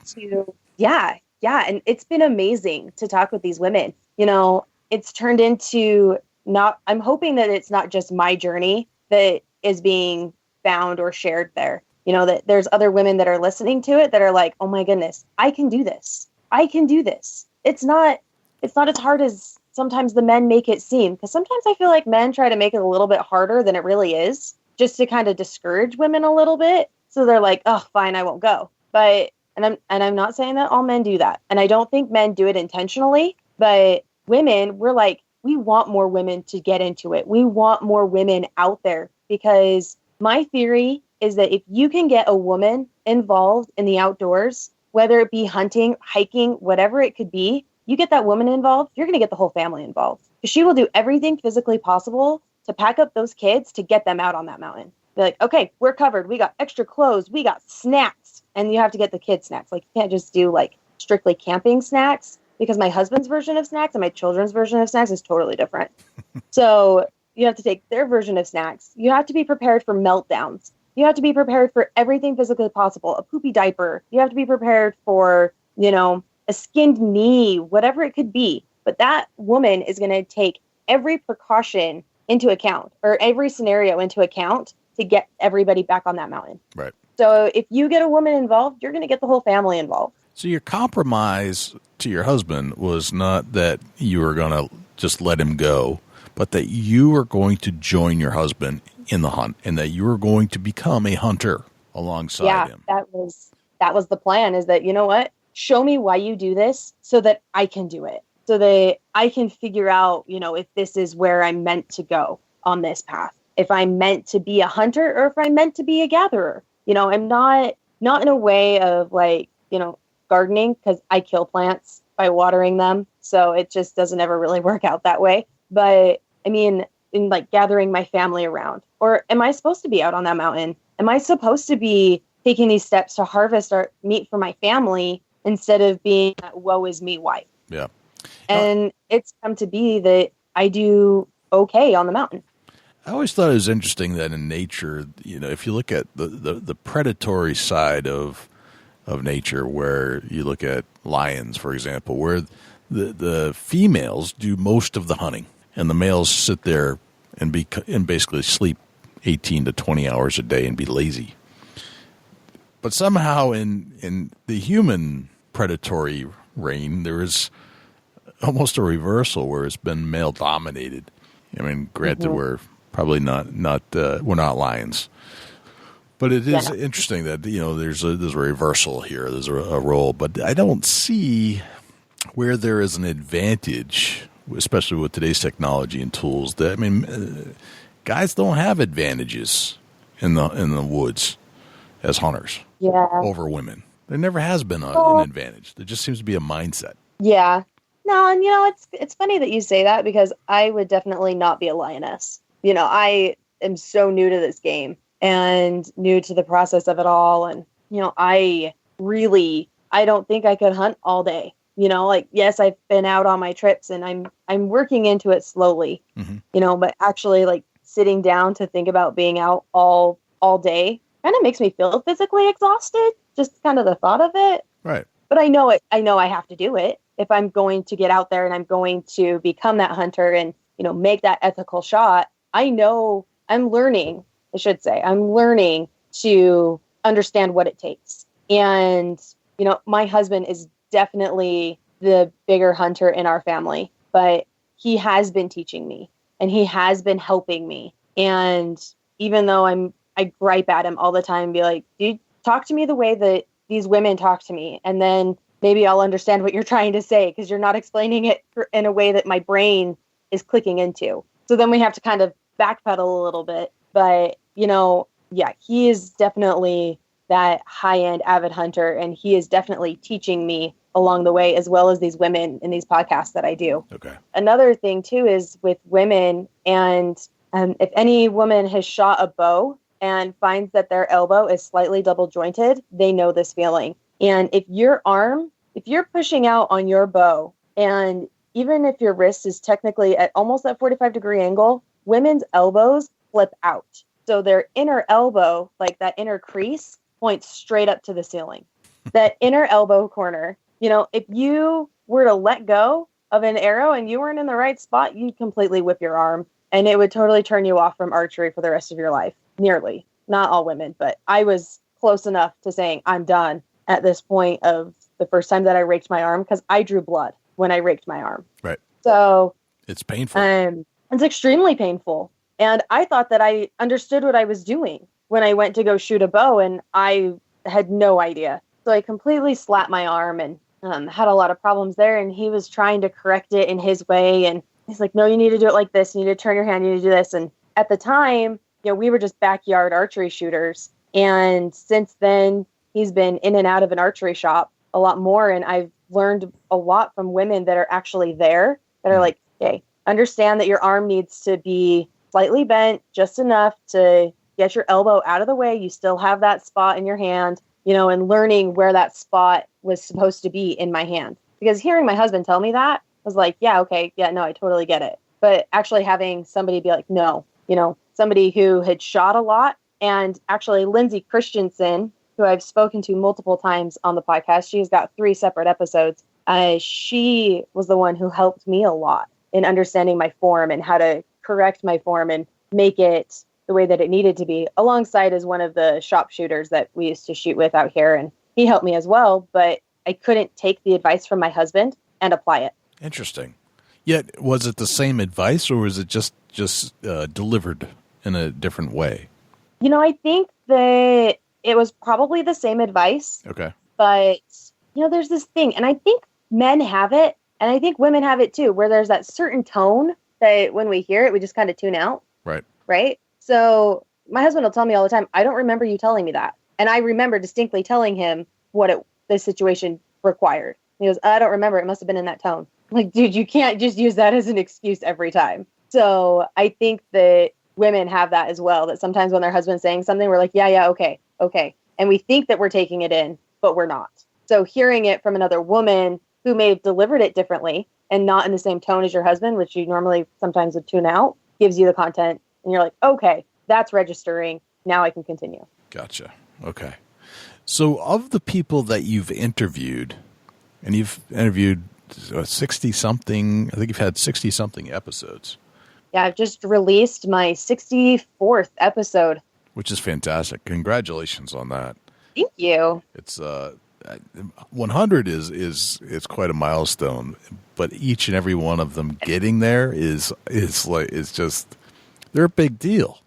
[SPEAKER 7] it's been amazing to talk with these women. It's turned into I'm hoping that it's not just my journey that is being found or shared there. That there's other women that are listening to it that are like, oh my goodness, I can do this. I can do this. It's not as hard as sometimes the men make it seem. Because sometimes I feel like men try to make it a little bit harder than it really is, just to kind of discourage women a little bit. So they're like, oh, fine, I won't go. But, and I'm not saying that all men do that. And I don't think men do it intentionally, but women, we're like, we want more women to get into it. We want more women out there, because my theory is that if you can get a woman involved in the outdoors, whether it be hunting, hiking, whatever it could be, you get that woman involved, you're going to get the whole family involved. Because she will do everything physically possible to pack up those kids to get them out on that mountain. They're like, okay, we're covered. We got extra clothes. We got snacks. And you have to get the kids snacks. Like, you can't just do like strictly camping snacks, because my husband's version of snacks and my children's version of snacks is totally different. So you have to take their version of snacks. You have to be prepared for meltdowns. You have to be prepared for everything physically possible. A poopy diaper. You have to be prepared for, a skinned knee, whatever it could be. But that woman is going to take every precaution into account, or every scenario into account, to get everybody back on that mountain.
[SPEAKER 1] Right.
[SPEAKER 7] So if you get a woman involved, you're going to get the whole family involved.
[SPEAKER 1] So your compromise to your husband was not that you were going to just let him go, but that you were going to join your husband in the hunt, and that you were going to become a hunter alongside him.
[SPEAKER 7] That was the plan, is that, you know what? Show me why you do this so that I can do it. So that I can figure out, if this is where I'm meant to go on this path. If I'm meant to be a hunter, or if I'm meant to be a gatherer. I'm not in a way of like, gardening, because I kill plants by watering them. So it just doesn't ever really work out that way. But I mean, in like gathering my family around, or am I supposed to be out on that mountain? Am I supposed to be taking these steps to harvest our meat for my family instead of being that woe is me wife?
[SPEAKER 1] Yeah.
[SPEAKER 7] And it's come to be that I do okay on the mountain.
[SPEAKER 1] I always thought it was interesting that in nature, if you look at the predatory side of nature, where you look at lions, for example, where the females do most of the hunting and the males sit there and basically sleep 18 to 20 hours a day and be lazy. But somehow in the human predatory reign, there is almost a reversal where it's been male dominated. I mean, granted, we're probably not we're not lions, but it is interesting that there's a reversal here. There's a role, but I don't see where there is an advantage, especially with today's technology and tools. Guys don't have advantages in the woods as hunters over women. There never has been an advantage. There just seems to be a mindset.
[SPEAKER 7] Yeah. No, and it's funny that you say that, because I would definitely not be a lioness. I am so new to this game and new to the process of it all. And, I don't think I could hunt all day. Yes, I've been out on my trips and I'm working into it slowly, but actually sitting down to think about being out all day kind of makes me feel physically exhausted. Just kind of the thought of it.
[SPEAKER 1] Right.
[SPEAKER 7] But I know I have to do it if I'm going to get out there and I'm going to become that hunter and, make that ethical shot. I know I'm learning to understand what it takes. And, my husband is definitely the bigger hunter in our family, but he has been teaching me and he has been helping me. And even though I gripe at him all the time and be like, dude, talk to me the way that these women talk to me. And then maybe I'll understand what you're trying to say, because you're not explaining it in a way that my brain is clicking into. So then we have to kind of backpedal a little bit. But, he is definitely that high-end avid hunter, and he is definitely teaching me along the way, as well as these women in these podcasts that I do.
[SPEAKER 1] Okay.
[SPEAKER 7] Another thing, too, is with women, and if any woman has shot a bow and finds that their elbow is slightly double jointed, they know this feeling. And if you're pushing out on your bow, and even if your wrist is technically at almost that 45-degree angle, women's elbows flip out. So their inner elbow, like that inner crease, points straight up to the ceiling. That inner elbow corner, if you were to let go of an arrow and you weren't in the right spot, you'd completely whip your arm, and it would totally turn you off from archery for the rest of your life. Nearly. Not all women, but I was close enough to saying I'm done at this point of the first time that I raked my arm, because I drew blood when I raked my arm.
[SPEAKER 1] Right.
[SPEAKER 7] So
[SPEAKER 1] it's painful.
[SPEAKER 7] It's extremely painful. And I thought that I understood what I was doing when I went to go shoot a bow, and I had no idea. So I completely slapped my arm and had a lot of problems there. And he was trying to correct it in his way. And he's like, no, you need to do it like this. You need to turn your hand. You need to do this. And at the time, we were just backyard archery shooters. And since then, he's been in and out of an archery shop a lot more. And I've learned a lot from women that are actually there that are like, hey, understand that your arm needs to be slightly bent just enough to get your elbow out of the way. You still have that spot in your hand, and learning where that spot was supposed to be in my hand. Because hearing my husband tell me that was like, yeah, okay. Yeah, no, I totally get it. But actually having somebody be like, no, somebody who had shot a lot, and actually Lindsay Christensen, who I've spoken to multiple times on the podcast, she's got 3 separate episodes. She was the one who helped me a lot in understanding my form and how to correct my form and make it the way that it needed to be, alongside as one of the shop shooters that we used to shoot with out here. And he helped me as well, but I couldn't take the advice from my husband and apply it.
[SPEAKER 1] Interesting. Yet, was it the same advice, or was it just delivered in a different way?
[SPEAKER 7] I think that it was probably the same advice.
[SPEAKER 1] Okay.
[SPEAKER 7] But, there's this thing, and I think men have it, and I think women have it too, where there's that certain tone that when we hear it, we just kind of tune out.
[SPEAKER 1] Right.
[SPEAKER 7] Right? So my husband will tell me all the time, I don't remember you telling me that. And I remember distinctly telling him what the situation required. He goes, I don't remember. It must have been in that tone. I'm like, dude, you can't just use that as an excuse every time. So I think that women have that as well, that sometimes when their husband's saying something, we're like, yeah, okay. And we think that we're taking it in, but we're not. So hearing it from another woman who may have delivered it differently and not in the same tone as your husband, which you normally sometimes would tune out, gives you the content. And you're like, okay, that's registering. Now I can continue.
[SPEAKER 1] Gotcha. Okay. So of the people that you've interviewed, and you've interviewed 60-something, I think you've had 60-something episodes.
[SPEAKER 7] Yeah, I've just released my 64th episode.
[SPEAKER 1] Which is fantastic. Congratulations on that.
[SPEAKER 7] Thank you.
[SPEAKER 1] It's 100 is quite a milestone, but each and every one of them getting there is just, they're a big deal.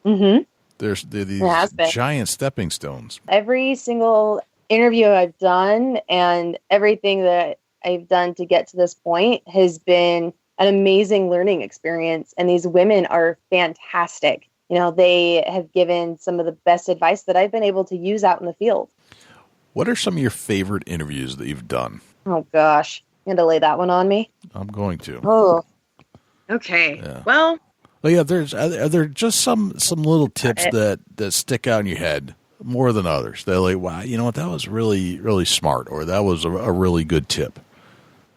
[SPEAKER 7] Mm-hmm.
[SPEAKER 1] They're these giant stepping stones.
[SPEAKER 7] Every single interview I've done and everything that I've done to get to this point has been an amazing learning experience. And these women are fantastic. You know, they have given some of the best advice that I've been able to use out in the field.
[SPEAKER 1] What are some of your favorite interviews that you've done?
[SPEAKER 7] Oh, gosh. You going to lay that one on me?
[SPEAKER 1] I'm going to.
[SPEAKER 7] Oh, okay. Yeah. Well,
[SPEAKER 1] yeah, are there just some little tips that stick out in your head more than others? They're like, wow, you know what? That was really, really smart, or that was a really good tip.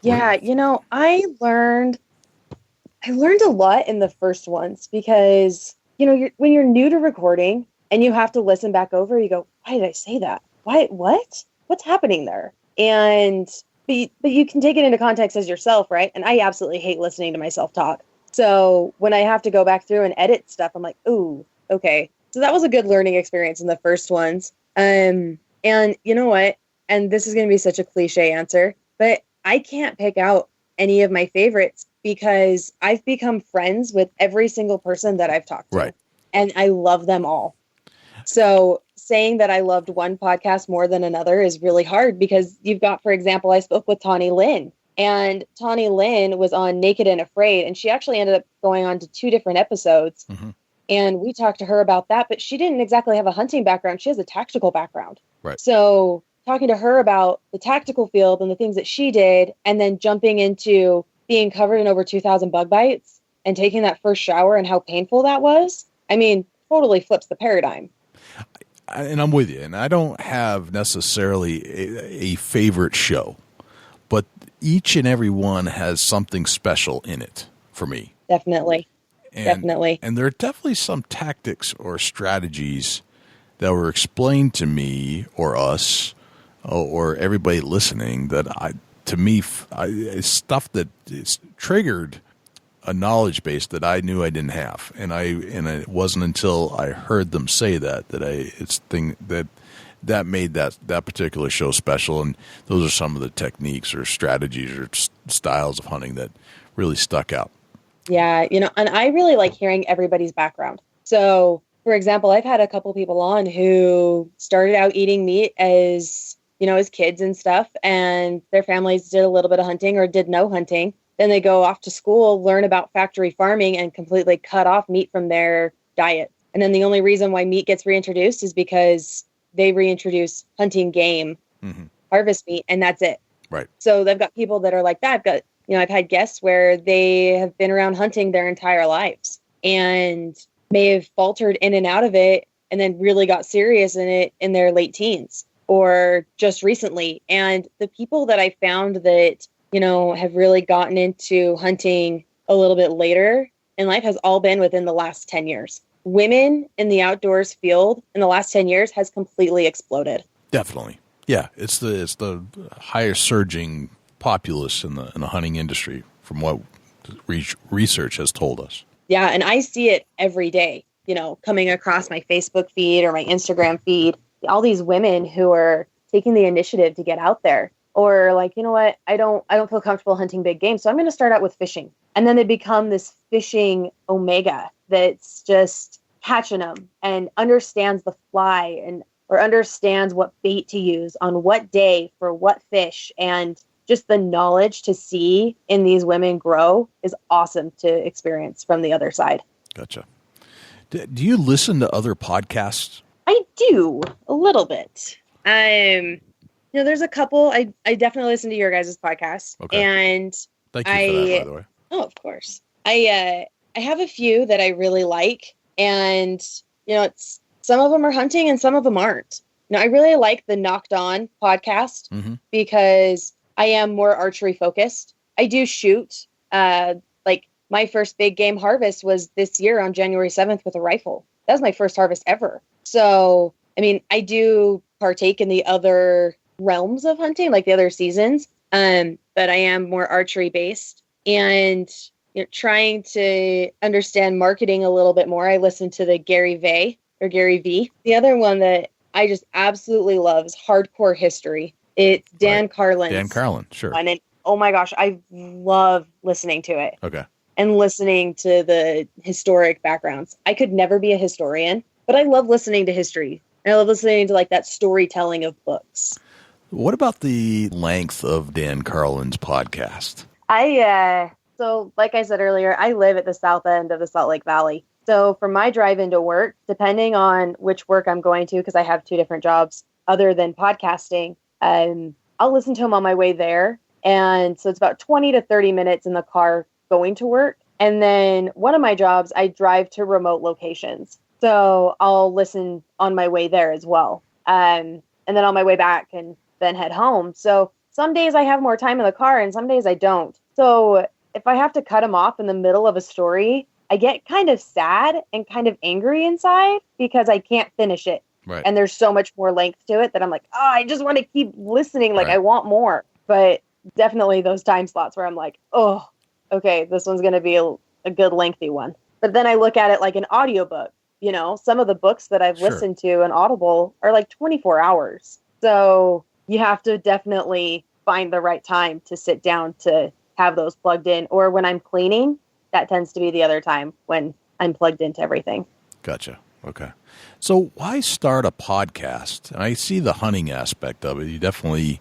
[SPEAKER 7] Yeah, you know, I learned a lot in the first ones because, you know, when you're new to recording and you have to listen back over, you go, why did I say that? Why? What? What's happening there? And but you can take it into context as yourself, right? And I absolutely hate listening to myself talk. So when I have to go back through and edit stuff, I'm like, ooh, okay. So that was a good learning experience in the first ones. And you know what? And this is going to be such a cliche answer, but I can't pick out any of my favorites because I've become friends with every single person that I've talked to.
[SPEAKER 1] Right.
[SPEAKER 7] And I love them all. So saying that I loved one podcast more than another is really hard because you've got, for example, I spoke with Tawny Lynn. And Tawny Lynn was on Naked and Afraid, and she actually ended up going on to 2 different episodes. Mm-hmm. And we talked to her about that, but she didn't exactly have a hunting background. She has a tactical background.
[SPEAKER 1] Right.
[SPEAKER 7] So talking to her about the tactical field and the things that she did, and then jumping into being covered in over 2,000 bug bites and taking that first shower and how painful that was, I mean, totally flips the paradigm.
[SPEAKER 1] And I'm with you. And I don't have necessarily a favorite show, but each and every one has something special in it for me.
[SPEAKER 7] Definitely. Definitely.
[SPEAKER 1] And there are definitely some tactics or strategies that were explained to me or us or everybody listening that it's stuff that is triggered a knowledge base that I knew I didn't have. And it wasn't until I heard them say that made that particular show special. And those are some of the techniques or strategies or styles of hunting that really stuck out.
[SPEAKER 7] Yeah, you know, and I really like hearing everybody's background. So, for example, I've had a couple people on who started out eating meat as kids and stuff, and their families did a little bit of hunting or did no hunting. Then they go off to school, learn about factory farming, and completely cut off meat from their diet. And then the only reason why meat gets reintroduced is because they reintroduce hunting game, harvest meat, and that's it.
[SPEAKER 1] Right.
[SPEAKER 7] So they've got people that are like that. I've had guests where they have been around hunting their entire lives and may have faltered in and out of it and then really got serious in it in their late teens or just recently. And the people that I found that, have really gotten into hunting a little bit later in life has all been within the last 10 years. Women in the outdoors field in the last 10 years has completely exploded.
[SPEAKER 1] Definitely. Yeah. It's the highest surging populace in the hunting industry from what research has told us.
[SPEAKER 7] Yeah. And I see it every day, coming across my Facebook feed or my Instagram feed, all these women who are taking the initiative to get out there or like, you know what, I don't feel comfortable hunting big game. So I'm going to start out with fishing. And then they become this fishing omega that's just catching them and understands the fly or understands what bait to use on what day for what fish. And just the knowledge to see in these women grow is awesome to experience from the other side.
[SPEAKER 1] Gotcha. Do you listen to other podcasts?
[SPEAKER 7] I do a little bit. There's a couple. I definitely listen to your guys' podcast.
[SPEAKER 1] Okay.
[SPEAKER 7] And
[SPEAKER 1] thank you for that, by the way.
[SPEAKER 7] Oh, of course. I have a few that I really like, and it's some of them are hunting and some of them aren't. I really like the Knocked On podcast because I am more archery focused. I do shoot. Like my first big game harvest was this year on January 7th with a rifle. That was my first harvest ever. So, I mean, I do partake in the other realms of hunting, like the other seasons, but I am more archery based and trying to understand marketing a little bit more. I listen to the Gary V. The other one that I just absolutely love is hardcore history. It's Dan Carlin's.
[SPEAKER 1] Dan Carlin, sure.
[SPEAKER 7] And oh my gosh, I love listening to it.
[SPEAKER 1] Okay.
[SPEAKER 7] And listening to the historic backgrounds. I could never be a historian, but I love listening to history. And I love listening to like that storytelling of books.
[SPEAKER 1] What about the length of Dan Carlin's podcast?
[SPEAKER 7] So like I said earlier, I live at the south end of the Salt Lake Valley. So for my drive into work, depending on which work I'm going to, because I have 2 different jobs other than podcasting, I'll listen to them on my way there. And so it's about 20 to 30 minutes in the car going to work. And then one of my jobs, I drive to remote locations. So I'll listen on my way there as well. And then on my way back and then head home. So some days I have more time in the car and some days I don't. So if I have to cut them off in the middle of a story, I get kind of sad and kind of angry inside because I can't finish it.
[SPEAKER 1] Right.
[SPEAKER 7] And there's so much more length to it that I'm like, I just want to keep listening. Like,
[SPEAKER 1] right.
[SPEAKER 7] I want more. But definitely those time slots where I'm like, oh, okay, this one's going to be a good lengthy one. But then I look at it like an audiobook. You know, some of the books that I've listened to on Audible are like 24 hours. So you have to definitely find the right time to sit down to have those plugged in. Or when I'm cleaning, that tends to be the other time when I'm plugged into everything.
[SPEAKER 1] Gotcha. Okay. So why start a podcast? I see the hunting aspect of it. You definitely,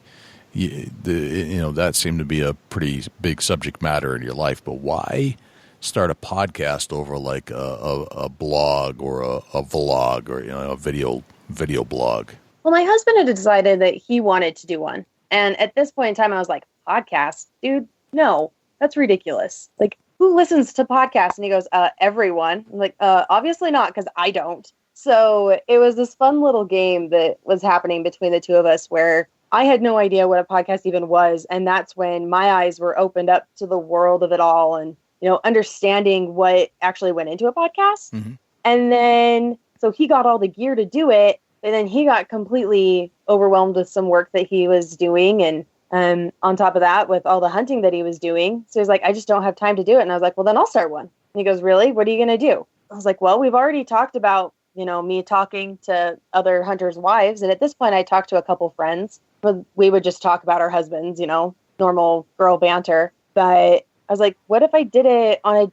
[SPEAKER 1] that seemed to be a pretty big subject matter in your life, but why start a podcast over like a blog or a vlog or, a video blog?
[SPEAKER 7] Well, my husband had decided that he wanted to do one. And at this point in time, I was like, podcast? Dude, no, that's ridiculous. Like, who listens to podcasts? And he goes, everyone. I'm like, obviously not, because I don't. So it was this fun little game that was happening between the two of us where I had no idea what a podcast even was. And that's when my eyes were opened up to the world of it all and, understanding what actually went into a podcast. Mm-hmm. And then, so he got all the gear to do it. And then he got completely overwhelmed with some work that he was doing. And on top of that, with all the hunting that he was doing. So he's like, I just don't have time to do it. And I was like, well, then I'll start one. And he goes, really? What are you going to do? I was like, well, we've already talked about, me talking to other hunters' wives. And at this point, I talked to a couple friends. But we would just talk about our husbands, normal girl banter. But I was like, what if I did it in a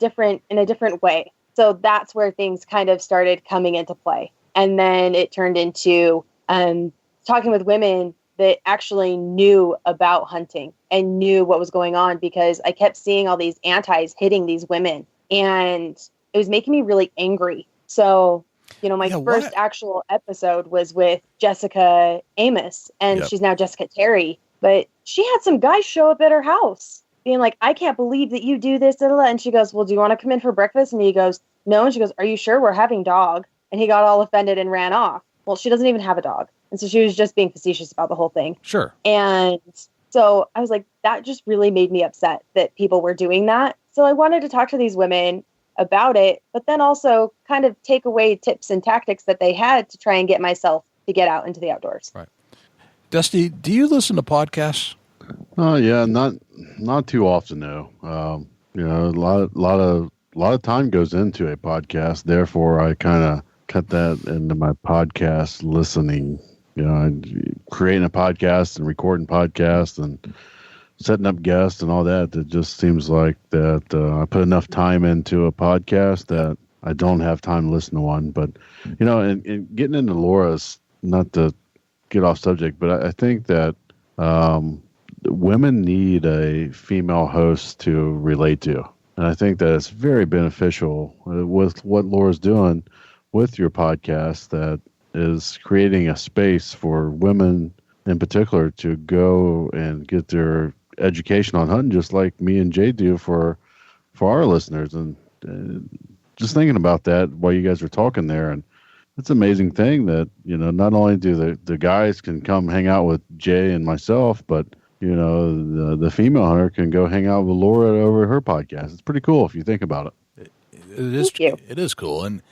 [SPEAKER 7] different way? So that's where things kind of started coming into play. And then it turned into talking with women that actually knew about hunting and knew what was going on, because I kept seeing all these antis hitting these women and it was making me really angry. So, my first actual episode was with Jessica Amos, and she's now Jessica Terry, but she had some guys show up at her house being like, I can't believe that you do this. Blah, blah, blah. And she goes, well, do you want to come in for breakfast? And he goes, no. And she goes, are you sure? We're having dog. And he got all offended and ran off. Well, she doesn't even have a dog. And so she was just being facetious about the whole thing.
[SPEAKER 1] Sure.
[SPEAKER 7] And so I was like, that just really made me upset that people were doing that. So I wanted to talk to these women about it, but then also kind of take away tips and tactics that they had to try and get myself to get out into the outdoors.
[SPEAKER 1] Right. Dusty, do you listen to podcasts?
[SPEAKER 5] Oh yeah, not too often, no. A lot of time goes into a podcast. Therefore, I kind of cut that into my podcast listening. Creating a podcast and recording podcasts and setting up guests and all that. It just seems like that I put enough time into a podcast that I don't have time to listen to one. But and getting into Laura's, not to get off subject, but I think that women need a female host to relate to. And I think that it's very beneficial with what Laura's doing with your podcast, that is creating a space for women in particular to go and get their education on hunting, just like me and Jay do for our listeners. And just thinking about that while you guys are talking there, and it's an amazing thing that, not only do the guys can come hang out with Jay and myself, but the female hunter can go hang out with Laura over her podcast. It's pretty cool if you think about it.
[SPEAKER 1] It is cool, and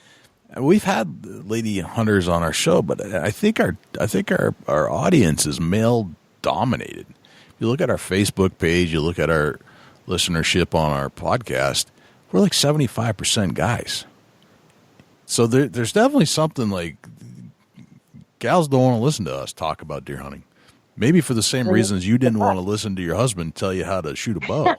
[SPEAKER 1] we've had lady hunters on our show, but I think our audience is male dominated. You look at our Facebook page, you look at our listenership on our podcast, we're like 75% guys. So there's definitely something like gals don't want to listen to us talk about deer hunting. Maybe for the same reasons you didn't want to listen to your husband tell you how to shoot a bow.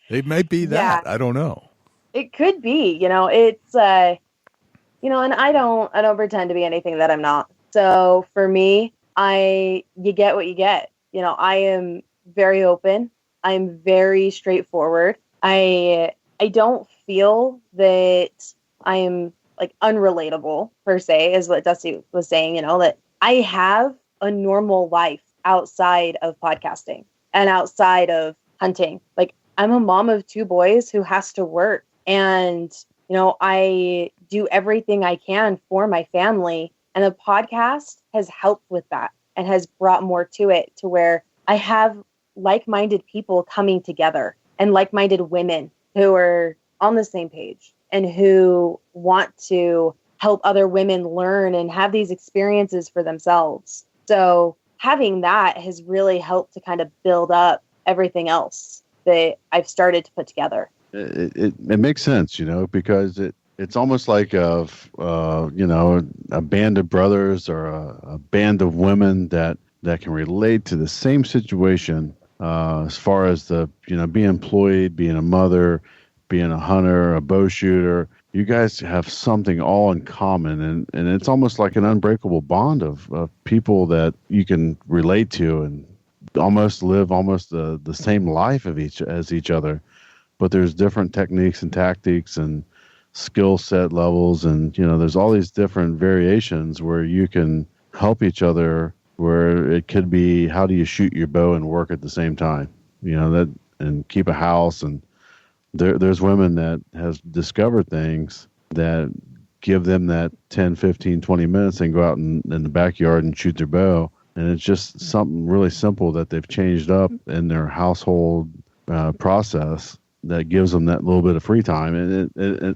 [SPEAKER 1] It might be that. I don't know.
[SPEAKER 7] It could be. It's and I don't pretend to be anything that I'm not. So for me, you get what you get. I am very open. I'm very straightforward. I don't feel that I'm like unrelatable per se, is what Dusty was saying, that I have a normal life outside of podcasting and outside of hunting. Like, I'm a mom of 2 boys who has to work, and, I do everything I can for my family. And the podcast has helped with that and has brought more to it, to where I have like-minded people coming together and like-minded women who are on the same page and who want to help other women learn and have these experiences for themselves. So having that has really helped to kind of build up everything else that I've started to put together.
[SPEAKER 5] It makes sense, because it's almost like a band of brothers or a band of women that can relate to the same situation, as far as being employed, being a mother, being a hunter, a bow shooter. You guys have something all in common, and it's almost like an unbreakable bond of people that you can relate to and almost live the same life as each other. But there's different techniques and tactics and skill set levels, and there's all these different variations where you can help each other, where it could be, how do you shoot your bow and work at the same time, and keep a house. And there's women that has discovered things that give them that 10, 15, 20 minutes and go out in the backyard and shoot their bow. And it's just something really simple that they've changed up in their household process that gives them that little bit of free time. And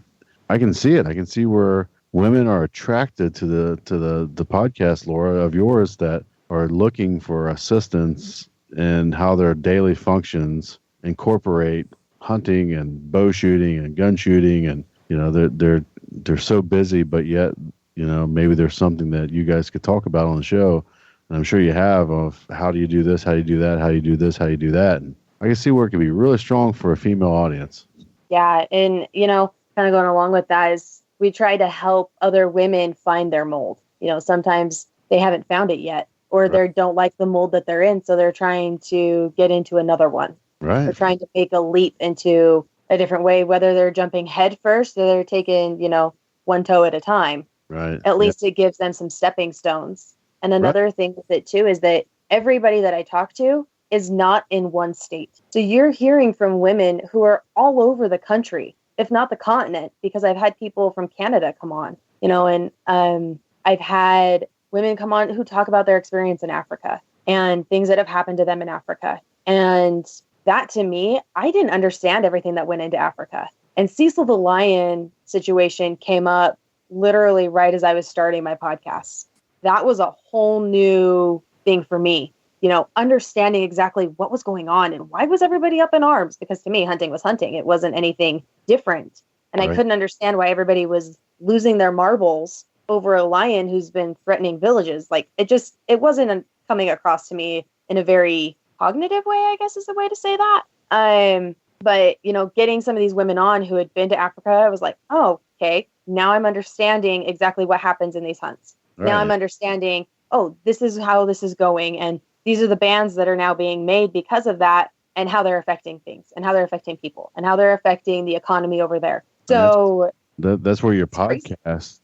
[SPEAKER 5] I can see it. I can see where women are attracted to the podcast, Laura, of yours, that are looking for assistance in how their daily functions incorporate hunting and bow shooting and gun shooting. And they're so busy, but yet maybe there's something that you guys could talk about on the show, and I'm sure you have, of how do you do this, how do you do that, how you do this, how you do that. And I can see where it could be really strong for a female audience.
[SPEAKER 7] Yeah, and kind of going along with that is we try to help other women find their mold. Sometimes they haven't found it yet, or they don't like the mold that they're in, so they're trying to get into another one.
[SPEAKER 5] Right.
[SPEAKER 7] They're trying to make a leap into a different way, whether they're jumping head first or they're taking, one toe at a time.
[SPEAKER 5] Right.
[SPEAKER 7] At least it gives them some stepping stones. And another thing with it too is that everybody that I talk to is not in one state. So you're hearing from women who are all over the country, if not the continent, because I've had people from Canada come on, and I've had women come on who talk about their experience in Africa and things that have happened to them in Africa. And that, to me, I didn't understand everything that went into Africa. And Cecil the Lion situation came up literally right as I was starting my podcast. That was a whole new thing for me, understanding exactly what was going on and why was everybody up in arms? Because to me, hunting was hunting. It wasn't anything different. And I couldn't understand why everybody was losing their marbles over a lion who's been threatening villages. Like, it wasn't coming across to me in a very cognitive way, I guess is the way to say that. But, getting some of these women on who had been to Africa, I was like, oh, okay, now I'm understanding exactly what happens in these hunts. Right. Now I'm understanding, oh, this is how this is going. And these are the bans that are now being made because of that, and how they're affecting things and how they're affecting people and how they're affecting the economy over there. So
[SPEAKER 5] that's where your podcast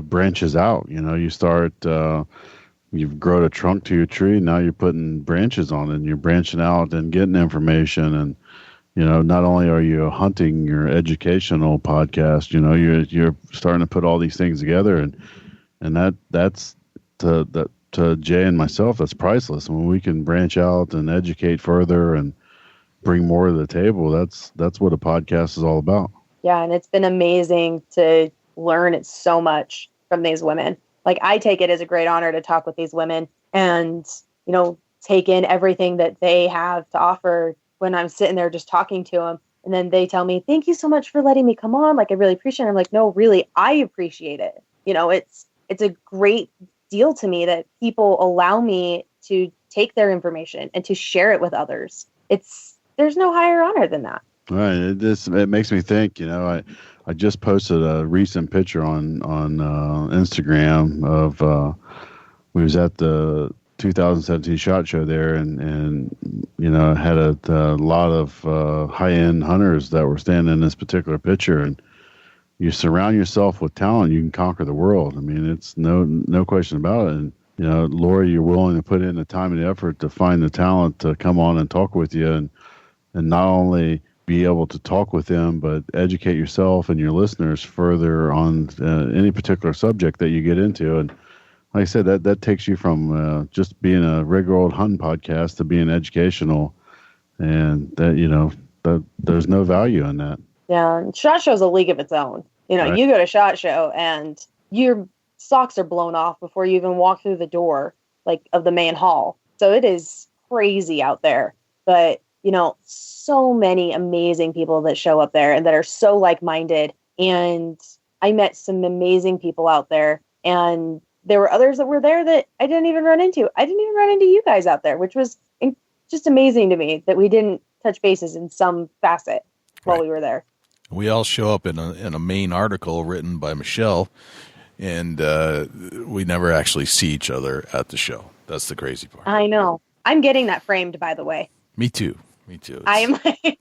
[SPEAKER 5] branches out. You start, you've grown a trunk to your tree. Now you're putting branches on it, and you're branching out and getting information. And, not only are you hunting your educational podcast, you're starting to put all these things together, and that's to Jay and myself, that's priceless. When we can branch out and educate further and bring more to the table, that's what a podcast is all about.
[SPEAKER 7] Yeah, and it's been amazing to learn it so much from these women. Like, I take it as a great honor to talk with these women and, take in everything that they have to offer when I'm sitting there just talking to them. And then they tell me, thank you so much for letting me come on. Like, I really appreciate it. I'm like, no, really, I appreciate it. It's a great deal to me that people allow me to take their information and to share it with others. There's no higher honor than that.
[SPEAKER 5] Right. It makes me think, I just posted a recent picture on Instagram of we was at the 2017 SHOT Show there, and had a lot of high-end hunters that were standing in this particular picture. And you surround yourself with talent, you can conquer the world. I mean, it's no question about it. And Laura, you're willing to put in the time and the effort to find the talent to come on and talk with you, and not only be able to talk with them, but educate yourself and your listeners further on any particular subject that you get into. And like I said, that takes you from just being a regular old hunting podcast to being educational, and that there's no value in that.
[SPEAKER 7] Yeah, and SHOT Show's a league of its own.
[SPEAKER 5] Right.
[SPEAKER 7] You go to SHOT Show and your socks are blown off before you even walk through the door, of the main hall. So it is crazy out there. But, so many amazing people that show up there and that are so like-minded. And I met some amazing people out there. And there were others that were there that I didn't even run into. I didn't even run into you guys out there, which was just amazing to me that we didn't touch bases in some facet while we were there.
[SPEAKER 1] We all show up in a main article written by Michelle, and we never actually see each other at the show. That's the crazy part.
[SPEAKER 7] I know. I'm getting that framed, by the way.
[SPEAKER 1] Me too.
[SPEAKER 7] I am this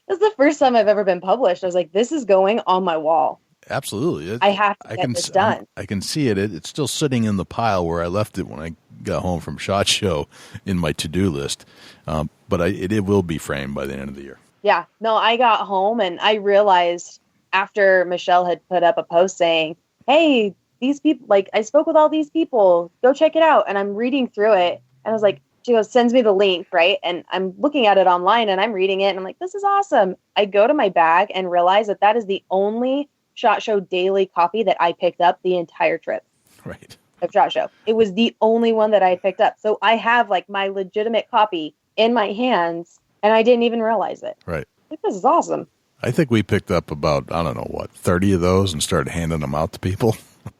[SPEAKER 7] is the first time I've ever been published. I was like, this is going on my wall.
[SPEAKER 1] Absolutely.
[SPEAKER 7] I have to get this done.
[SPEAKER 1] I can see it. It's still sitting in the pile where I left it when I got home from SHOT Show in my to-do list. But it will be framed by the end of the year.
[SPEAKER 7] Yeah. No, I got home and I realized after Michelle had put up a post saying, hey, these people, I spoke with all these people, go check it out. And I'm reading through it. And I was like, she goes, sends me the link, right? And I'm looking at it online and I'm reading it. And I'm like, this is awesome. I go to my bag and realize that is the only SHOT Show daily copy that I picked up the entire trip.
[SPEAKER 1] Right.
[SPEAKER 7] Of SHOT Show. It was the only one that I had picked up. So I have my legitimate copy in my hands and I didn't even realize it.
[SPEAKER 1] Right.
[SPEAKER 7] This is awesome.
[SPEAKER 1] I think we picked up about, 30 of those and started handing them out to people.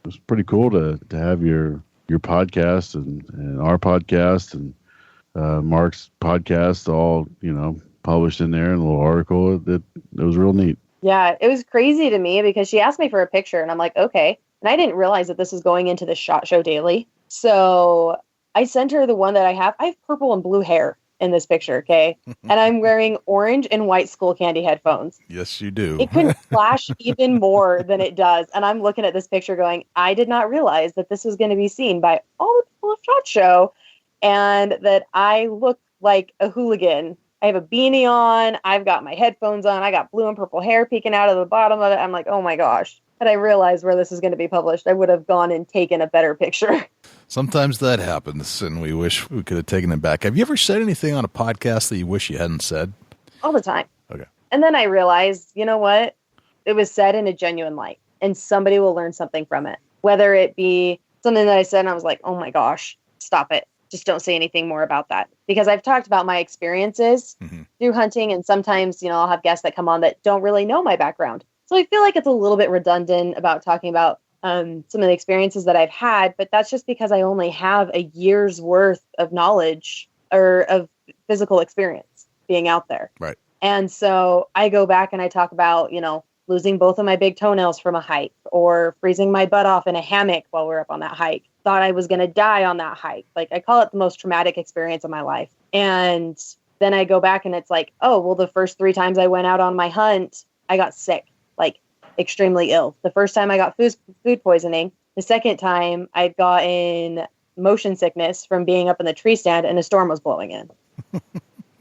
[SPEAKER 5] It's pretty cool to have your podcast and our podcast and Mark's podcast all, published in there in a little article. It was real neat.
[SPEAKER 7] Yeah, it was crazy to me because she asked me for a picture and I'm like, okay. And I didn't realize that this was going into the SHOT Show daily. So I sent her the one that I have. I have purple and blue hair in this picture, okay? And I'm wearing orange and white Skull Candy headphones.
[SPEAKER 1] Yes, you do.
[SPEAKER 7] It couldn't flash even more than it does. And I'm looking at this picture going, I did not realize that this was going to be seen by all the people of SHOT Show and that I look like a hooligan. I have a beanie on. I've got my headphones on. I got blue and purple hair peeking out of the bottom of it. I'm like, oh my gosh. Had I realized where this is going to be published, I would have gone and taken a better picture.
[SPEAKER 1] Sometimes that happens, and we wish we could have taken it back. Have you ever said anything on a podcast that you wish you hadn't said?
[SPEAKER 7] All the time.
[SPEAKER 1] Okay.
[SPEAKER 7] And then I realized, you know what? It was said in a genuine light, and somebody will learn something from it. Whether it be something that I said and I was like, oh my gosh, stop it. Just don't say anything more about that. Because I've talked about my experiences through hunting, and sometimes, I'll have guests that come on that don't really know my background. So I feel like it's a little bit redundant about talking about some of the experiences that I've had, but that's just because I only have a year's worth of knowledge or of physical experience being out there.
[SPEAKER 1] Right.
[SPEAKER 7] And so I go back and I talk about, losing both of my big toenails from a hike or freezing my butt off in a hammock while we're up on that hike. Thought I was going to die on that hike. I call it the most traumatic experience of my life. And then I go back and it's like, oh, well, the first 3 times I went out on my hunt, I got sick, extremely ill. The first time I got food poisoning. The second time I'd gotten motion sickness from being up in the tree stand and a storm was blowing in. And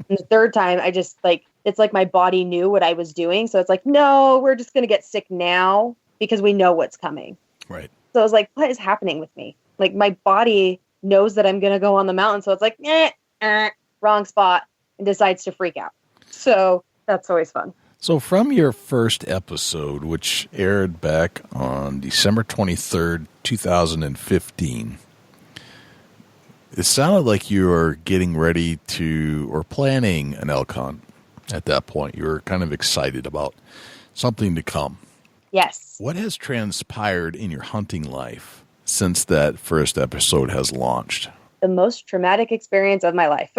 [SPEAKER 7] the third time I just it's like my body knew what I was doing. So it's like, no, we're just going to get sick now because we know what's coming.
[SPEAKER 1] Right.
[SPEAKER 7] So I was like, what is happening with me? My body knows that I'm going to go on the mountain. So it's like, wrong spot, and decides to freak out. So that's always fun.
[SPEAKER 1] So from your first episode, which aired back on December 23rd, 2015, it sounded like you were getting ready to, or planning an elk hunt at that point. You were kind of excited about something to come.
[SPEAKER 7] Yes.
[SPEAKER 1] What has transpired in your hunting life since that first episode has launched?
[SPEAKER 7] The most traumatic experience of my life.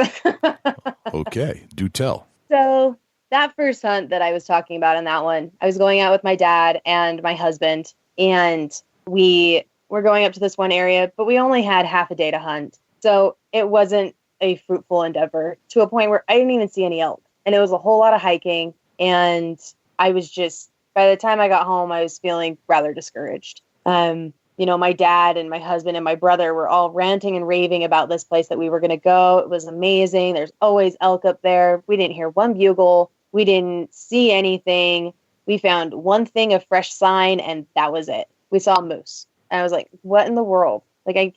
[SPEAKER 1] Okay, do tell.
[SPEAKER 7] So that first hunt that I was talking about in that one, I was going out with my dad and my husband, and we were going up to this one area, but we only had half a day to hunt. So it wasn't a fruitful endeavor to a point where I didn't even see any elk. And it was a whole lot of hiking. And I was just, by the time I got home, I was feeling rather discouraged. My dad and my husband and my brother were all ranting and raving about this place that we were going to go. It was amazing. There's always elk up there. We didn't hear one bugle. We didn't see anything. We found one thing of fresh sign, and that was it. We saw a moose. And I was like, what in the world? I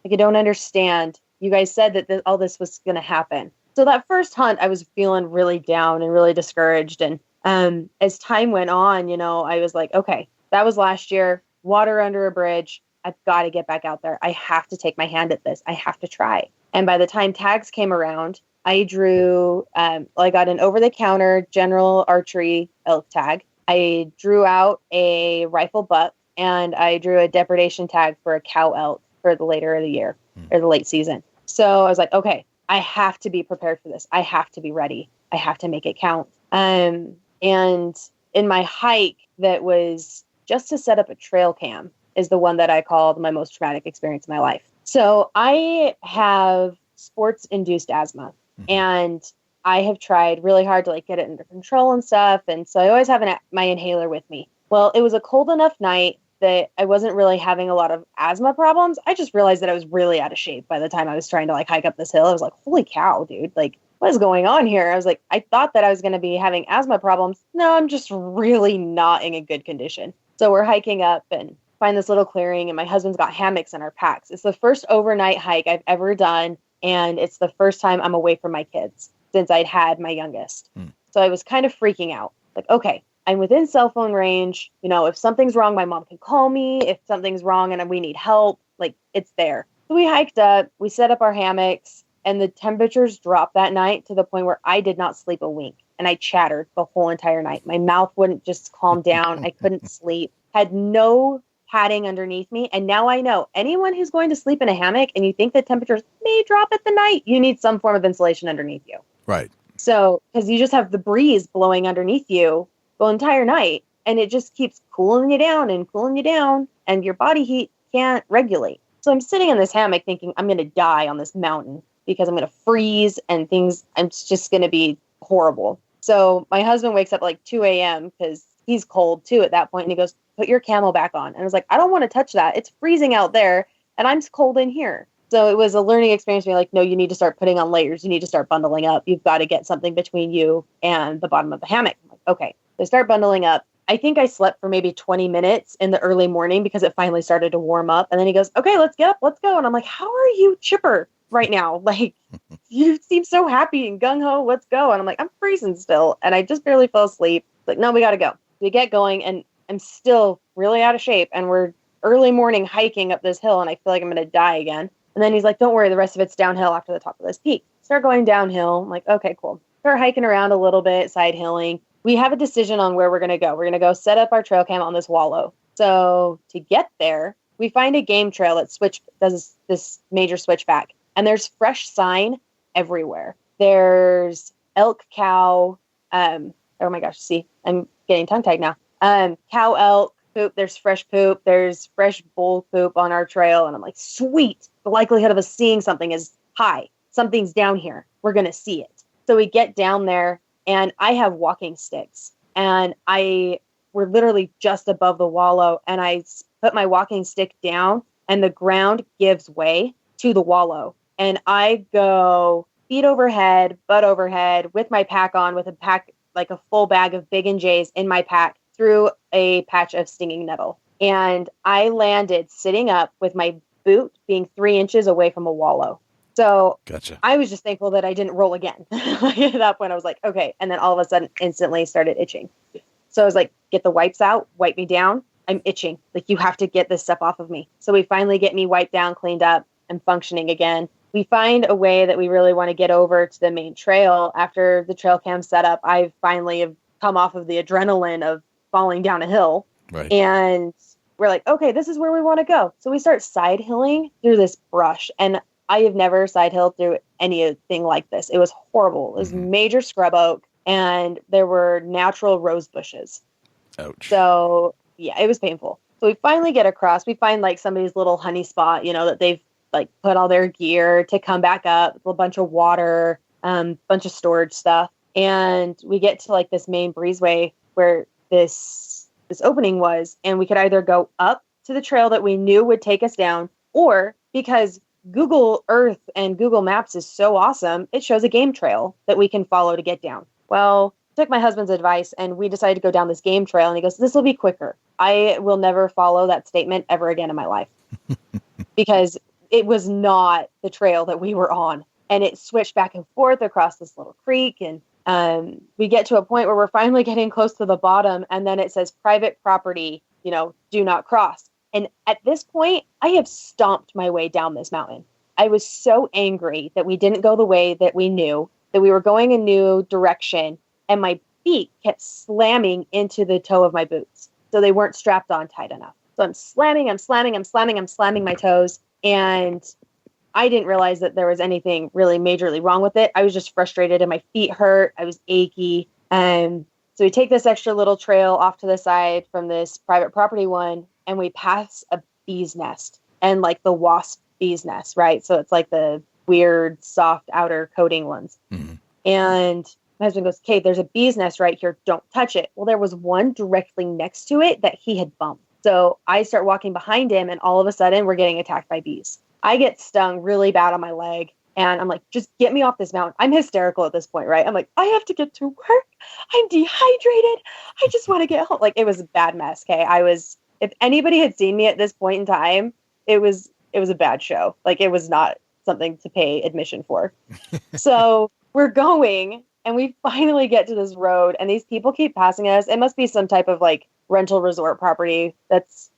[SPEAKER 7] don't understand. You guys said that all this was going to happen. So that first hunt, I was feeling really down and really discouraged. And as time went on, I was like, okay, that was last year. Water under a bridge. I've got to get back out there. I have to take my hand at this. I have to try. And by the time tags came around, I drew, I got an over-the-counter general archery elk tag. I drew out a rifle buck, and I drew a depredation tag for a cow elk for the later of the year or the late season. So I was like, okay, I have to be prepared for this. I have to be ready. I have to make it count. And in my hike that was just to set up a trail cam is the one that I called my most traumatic experience in my life. So I have sports-induced asthma, and I have tried really hard to get it under control and stuff. And so I always have my inhaler with me. Well, it was a cold enough night that I wasn't really having a lot of asthma problems. I just realized that I was really out of shape by the time I was trying to hike up this hill. I was like, holy cow, dude, what is going on here? I was like, I thought that I was going to be having asthma problems. No, I'm just really not in a good condition. So we're hiking up and find this little clearing, and my husband's got hammocks in our packs. It's the first overnight hike I've ever done, and it's the first time I'm away from my kids since I'd had my youngest. So I was kind of freaking out. Okay, I'm within cell phone range. If something's wrong, my mom can call me. If something's wrong and we need help, it's there. So we hiked up, we set up our hammocks, and the temperatures dropped that night to the point where I did not sleep a wink. And I chattered the whole entire night. My mouth wouldn't just calm down. I couldn't sleep. Had no padding underneath me. And now I know anyone who's going to sleep in a hammock and you think the temperatures may drop at the night, you need some form of insulation underneath you.
[SPEAKER 1] Right.
[SPEAKER 7] So, because you just have the breeze blowing underneath you the entire night, and it just keeps cooling you down, and your body heat can't regulate. So I'm sitting in this hammock thinking I'm going to die on this mountain because I'm going to freeze and it's just going to be horrible. So my husband wakes up at 2 a.m. because he's cold too at that point. And he goes, put your camo back on. And I was like, I don't want to touch that. It's freezing out there and I'm cold in here. So it was a learning experience. Being like, no, you need to start putting on layers. You need to start bundling up. You've got to get something between you and the bottom of the hammock. I'm like, okay. So I start bundling up. I think I slept for maybe 20 minutes in the early morning because it finally started to warm up. And then he goes, okay, let's get up. Let's go. And I'm like, how are you chipper right now? You seem so happy and gung-ho. Let's go. And I'm like, I'm freezing still. And I just barely fell asleep. No, we got to go. We get going, and I'm still really out of shape. And we're early morning hiking up this hill, and I feel like I'm going to die again. And then he's like, don't worry, the rest of it's downhill after the top of this peak. Start going downhill. I'm like, okay, cool. Start hiking around a little bit, side hilling. We have a decision on where we're going to go. We're going to go set up our trail cam on this wallow. So to get there, we find a game trail that does this major switchback. And there's fresh sign everywhere. There's elk, cow. Oh my gosh, see, I'm getting tongue-tied now. Cow, elk, poop. There's fresh poop. There's fresh bull poop on our trail. And I'm like, sweet. The likelihood of us seeing something is high. Something's down here. We're going to see it. So we get down there, and I have walking sticks. And we're literally just above the wallow. And I put my walking stick down, and the ground gives way to the wallow. And I go feet overhead, butt overhead, with my pack on, with a pack, a full bag of Big and J's in my pack, through a patch of stinging nettle. And I landed sitting up with my boot being 3 inches away from a wallow. So
[SPEAKER 1] Gotcha.
[SPEAKER 7] I was just thankful that I didn't roll again. At that point, I was like, okay. And then all of a sudden, instantly started itching. So I was like, get the wipes out, wipe me down. I'm itching. You have to get this stuff off of me. So we finally get me wiped down, cleaned up, and functioning again. We find a way that we really want to get over to the main trail. After the trail cam set up, I finally have come off of the adrenaline of falling down a hill.
[SPEAKER 1] Right.
[SPEAKER 7] And we're like, okay, this is where we want to go. So we start side hilling through this brush. And I have never side hilled through anything like this. It was horrible. It was major scrub oak, and there were natural rose bushes.
[SPEAKER 1] Ouch.
[SPEAKER 7] So yeah, it was painful. So we finally get across. We find like somebody's little honey spot, that they've like put all their gear to come back up, a bunch of water, bunch of storage stuff. And we get to like this main breezeway where this opening was, and we could either go up to the trail that we knew would take us down, or because Google Earth and Google Maps is so awesome, it shows a game trail that we can follow to get down. Well, took my husband's advice and we decided to go down this game trail, and he goes, this will be quicker. I will never follow that statement ever again in my life because it was not the trail that we were on, and it switched back and forth across this little creek. And we get to a point where we're finally getting close to the bottom, and then it says private property, do not cross. And at this point, I have stomped my way down this mountain. I was so angry that we didn't go the way that we knew, that we were going a new direction, and my feet kept slamming into the toe of my boots. So they weren't strapped on tight enough. So I'm slamming my toes. And I didn't realize that there was anything really majorly wrong with it. I was just frustrated and my feet hurt. I was achy. And so we take this extra little trail off to the side from this private property one, and we pass a bee's nest, and like the wasp bee's nest, right? So it's like the weird, soft outer coating ones. Mm-hmm. And my husband goes, okay, there's a bee's nest right here. Don't touch it. Well, there was one directly next to it that he had bumped. So I start walking behind him, and all of a sudden we're getting attacked by bees. I get stung really bad on my leg, and I'm like, just get me off this mountain. I'm hysterical at this point, right? I'm like, I have to get to work. I'm dehydrated. I just want to get home. Like, it was a bad mess. Okay. If anybody had seen me at this point in time, it was a bad show. Like, it was not something to pay admission for. So we're going, and we finally get to this road, and these people keep passing us. It must be some type of like rental resort property that's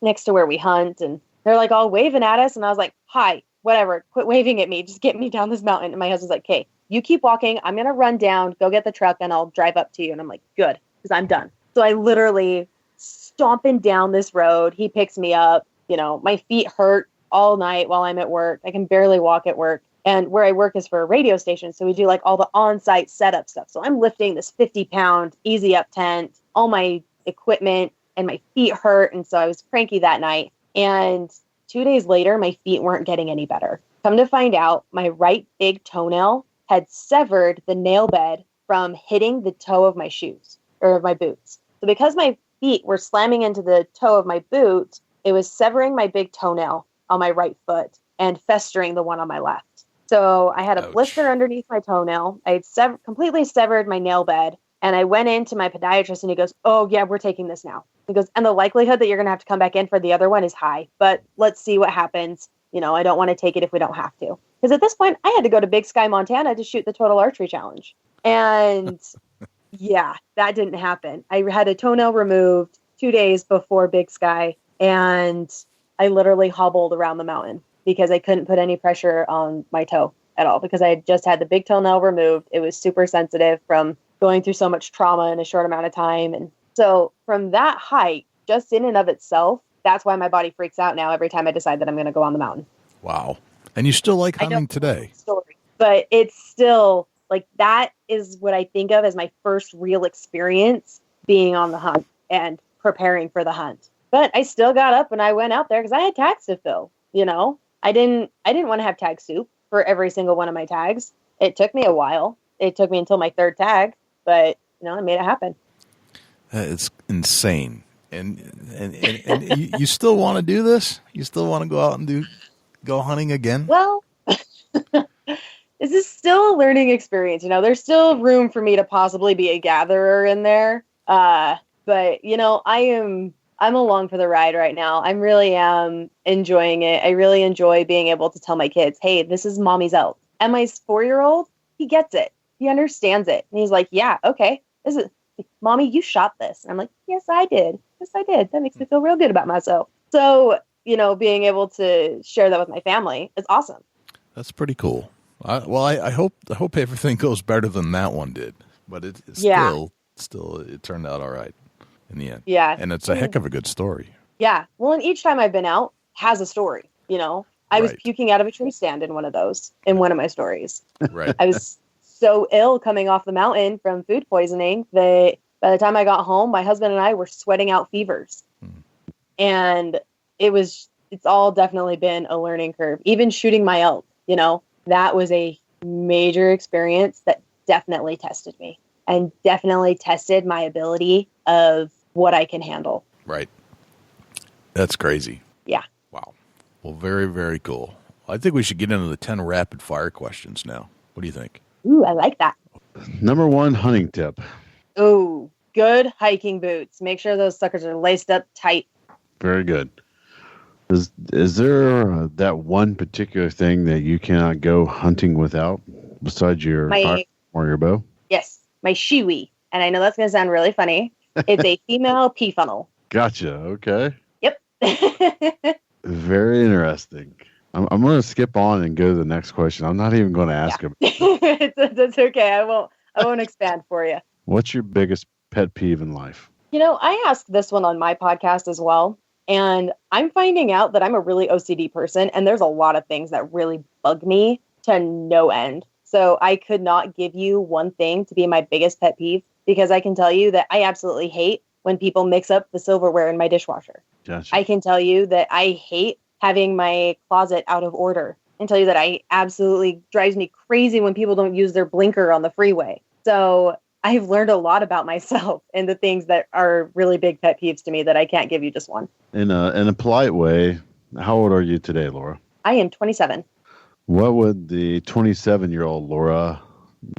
[SPEAKER 7] next to where we hunt. And they're like all waving at us. And I was like, hi, whatever, quit waving at me. Just get me down this mountain. And my husband's like, okay, you keep walking. I'm going to run down, go get the truck, and I'll drive up to you. And I'm like, good, because I'm done. So I literally stomping down this road. He picks me up. My feet hurt all night while I'm at work. I can barely walk at work. And where I work is for a radio station. So we do like all the on-site setup stuff. So I'm lifting this 50-pound easy up tent, all my equipment, and my feet hurt. And so I was cranky that night. And 2 days later, my feet weren't getting any better. Come to find out, my right big toenail had severed the nail bed from hitting the toe of my shoes or my boots. So because my feet were slamming into the toe of my boot, it was severing my big toenail on my right foot and festering the one on my left. So I had a blister underneath my toenail. I had completely severed my nail bed. And I went into my podiatrist, and he goes, oh, yeah, we're taking this now. He goes, and the likelihood that you're going to have to come back in for the other one is high. But let's see what happens. I don't want to take it if we don't have to. Because at this point, I had to go to Big Sky, Montana to shoot the Total Archery Challenge. And yeah, that didn't happen. I had a toenail removed 2 days before Big Sky. And I literally hobbled around the mountain because I couldn't put any pressure on my toe at all. Because I had just had the big toenail removed. It was super sensitive from going through so much trauma in a short amount of time. And so from that height, just in and of itself, that's why my body freaks out now every time I decide that I'm going to go on the mountain.
[SPEAKER 1] Wow. And you still like hunting today?
[SPEAKER 7] Story, but it's still like, that is what I think of as my first real experience being on the hunt and preparing for the hunt. But I still got up and I went out there because I had tags to fill. I didn't want to have tag soup for every single one of my tags. It took me a while. It took me until my third tag. But, I made it happen.
[SPEAKER 1] It's insane. And you still want to do this? You still want to go out and go hunting again?
[SPEAKER 7] Well, this is still a learning experience. There's still room for me to possibly be a gatherer in there. But, I'm along for the ride right now. I really am enjoying it. I really enjoy being able to tell my kids, hey, this is mommy's elk. And my 4-year-old, he gets it. He understands it. And he's like, yeah, okay. This is, mommy, you shot this. And I'm like, yes, I did. Yes, I did. That makes me feel real good about myself. So, being able to share that with my family is awesome. That's
[SPEAKER 1] pretty cool. I hope everything goes better than that one did. But still, it turned out all right in the end.
[SPEAKER 7] Yeah.
[SPEAKER 1] And it's a heck of a good story.
[SPEAKER 7] Yeah. Well, and each time I've been out has a story, I was
[SPEAKER 1] Right.
[SPEAKER 7] puking out of a tree stand in one of those, in one of my stories.
[SPEAKER 1] Right.
[SPEAKER 7] I was so ill coming off the mountain from food poisoning that by the time I got home, my husband and I were sweating out fevers. And it's all definitely been a learning curve. Even shooting my elk, that was a major experience that definitely tested me and definitely tested my ability of what I can handle.
[SPEAKER 1] Right. That's crazy.
[SPEAKER 7] Yeah.
[SPEAKER 1] Wow. Well, very, very cool. I think we should get into the 10 rapid fire questions now. What do you think?
[SPEAKER 7] Ooh, I like that.
[SPEAKER 5] Number 1 hunting tip.
[SPEAKER 7] Ooh, good hiking boots. Make sure those suckers are laced up tight.
[SPEAKER 5] Very good. Is there that one particular thing that you cannot go hunting without besides your fire or your bow?
[SPEAKER 7] Yes, my shiwi. And I know that's going to sound really funny. It's a female pea funnel.
[SPEAKER 5] Gotcha. Okay.
[SPEAKER 7] Yep.
[SPEAKER 5] Very interesting. I'm going to skip on and go to the next question. I'm not even going to ask him.
[SPEAKER 7] That's okay. I won't expand for you.
[SPEAKER 5] What's your biggest pet peeve in life?
[SPEAKER 7] I asked this one on my podcast as well. And I'm finding out that I'm a really OCD person. And there's a lot of things that really bug me to no end. So I could not give you one thing to be my biggest pet peeve, because I can tell you that I absolutely hate when people mix up the silverware in my dishwasher.
[SPEAKER 5] Gotcha.
[SPEAKER 7] I can tell you that I hate having my closet out of order, and tell you that I absolutely drives me crazy when people don't use their blinker on the freeway. So I've learned a lot about myself and the things that are really big pet peeves to me that I can't give you just one.
[SPEAKER 5] In a polite way, how old are you today, Laura?
[SPEAKER 7] I am 27.
[SPEAKER 5] What would the 27-year-old Laura,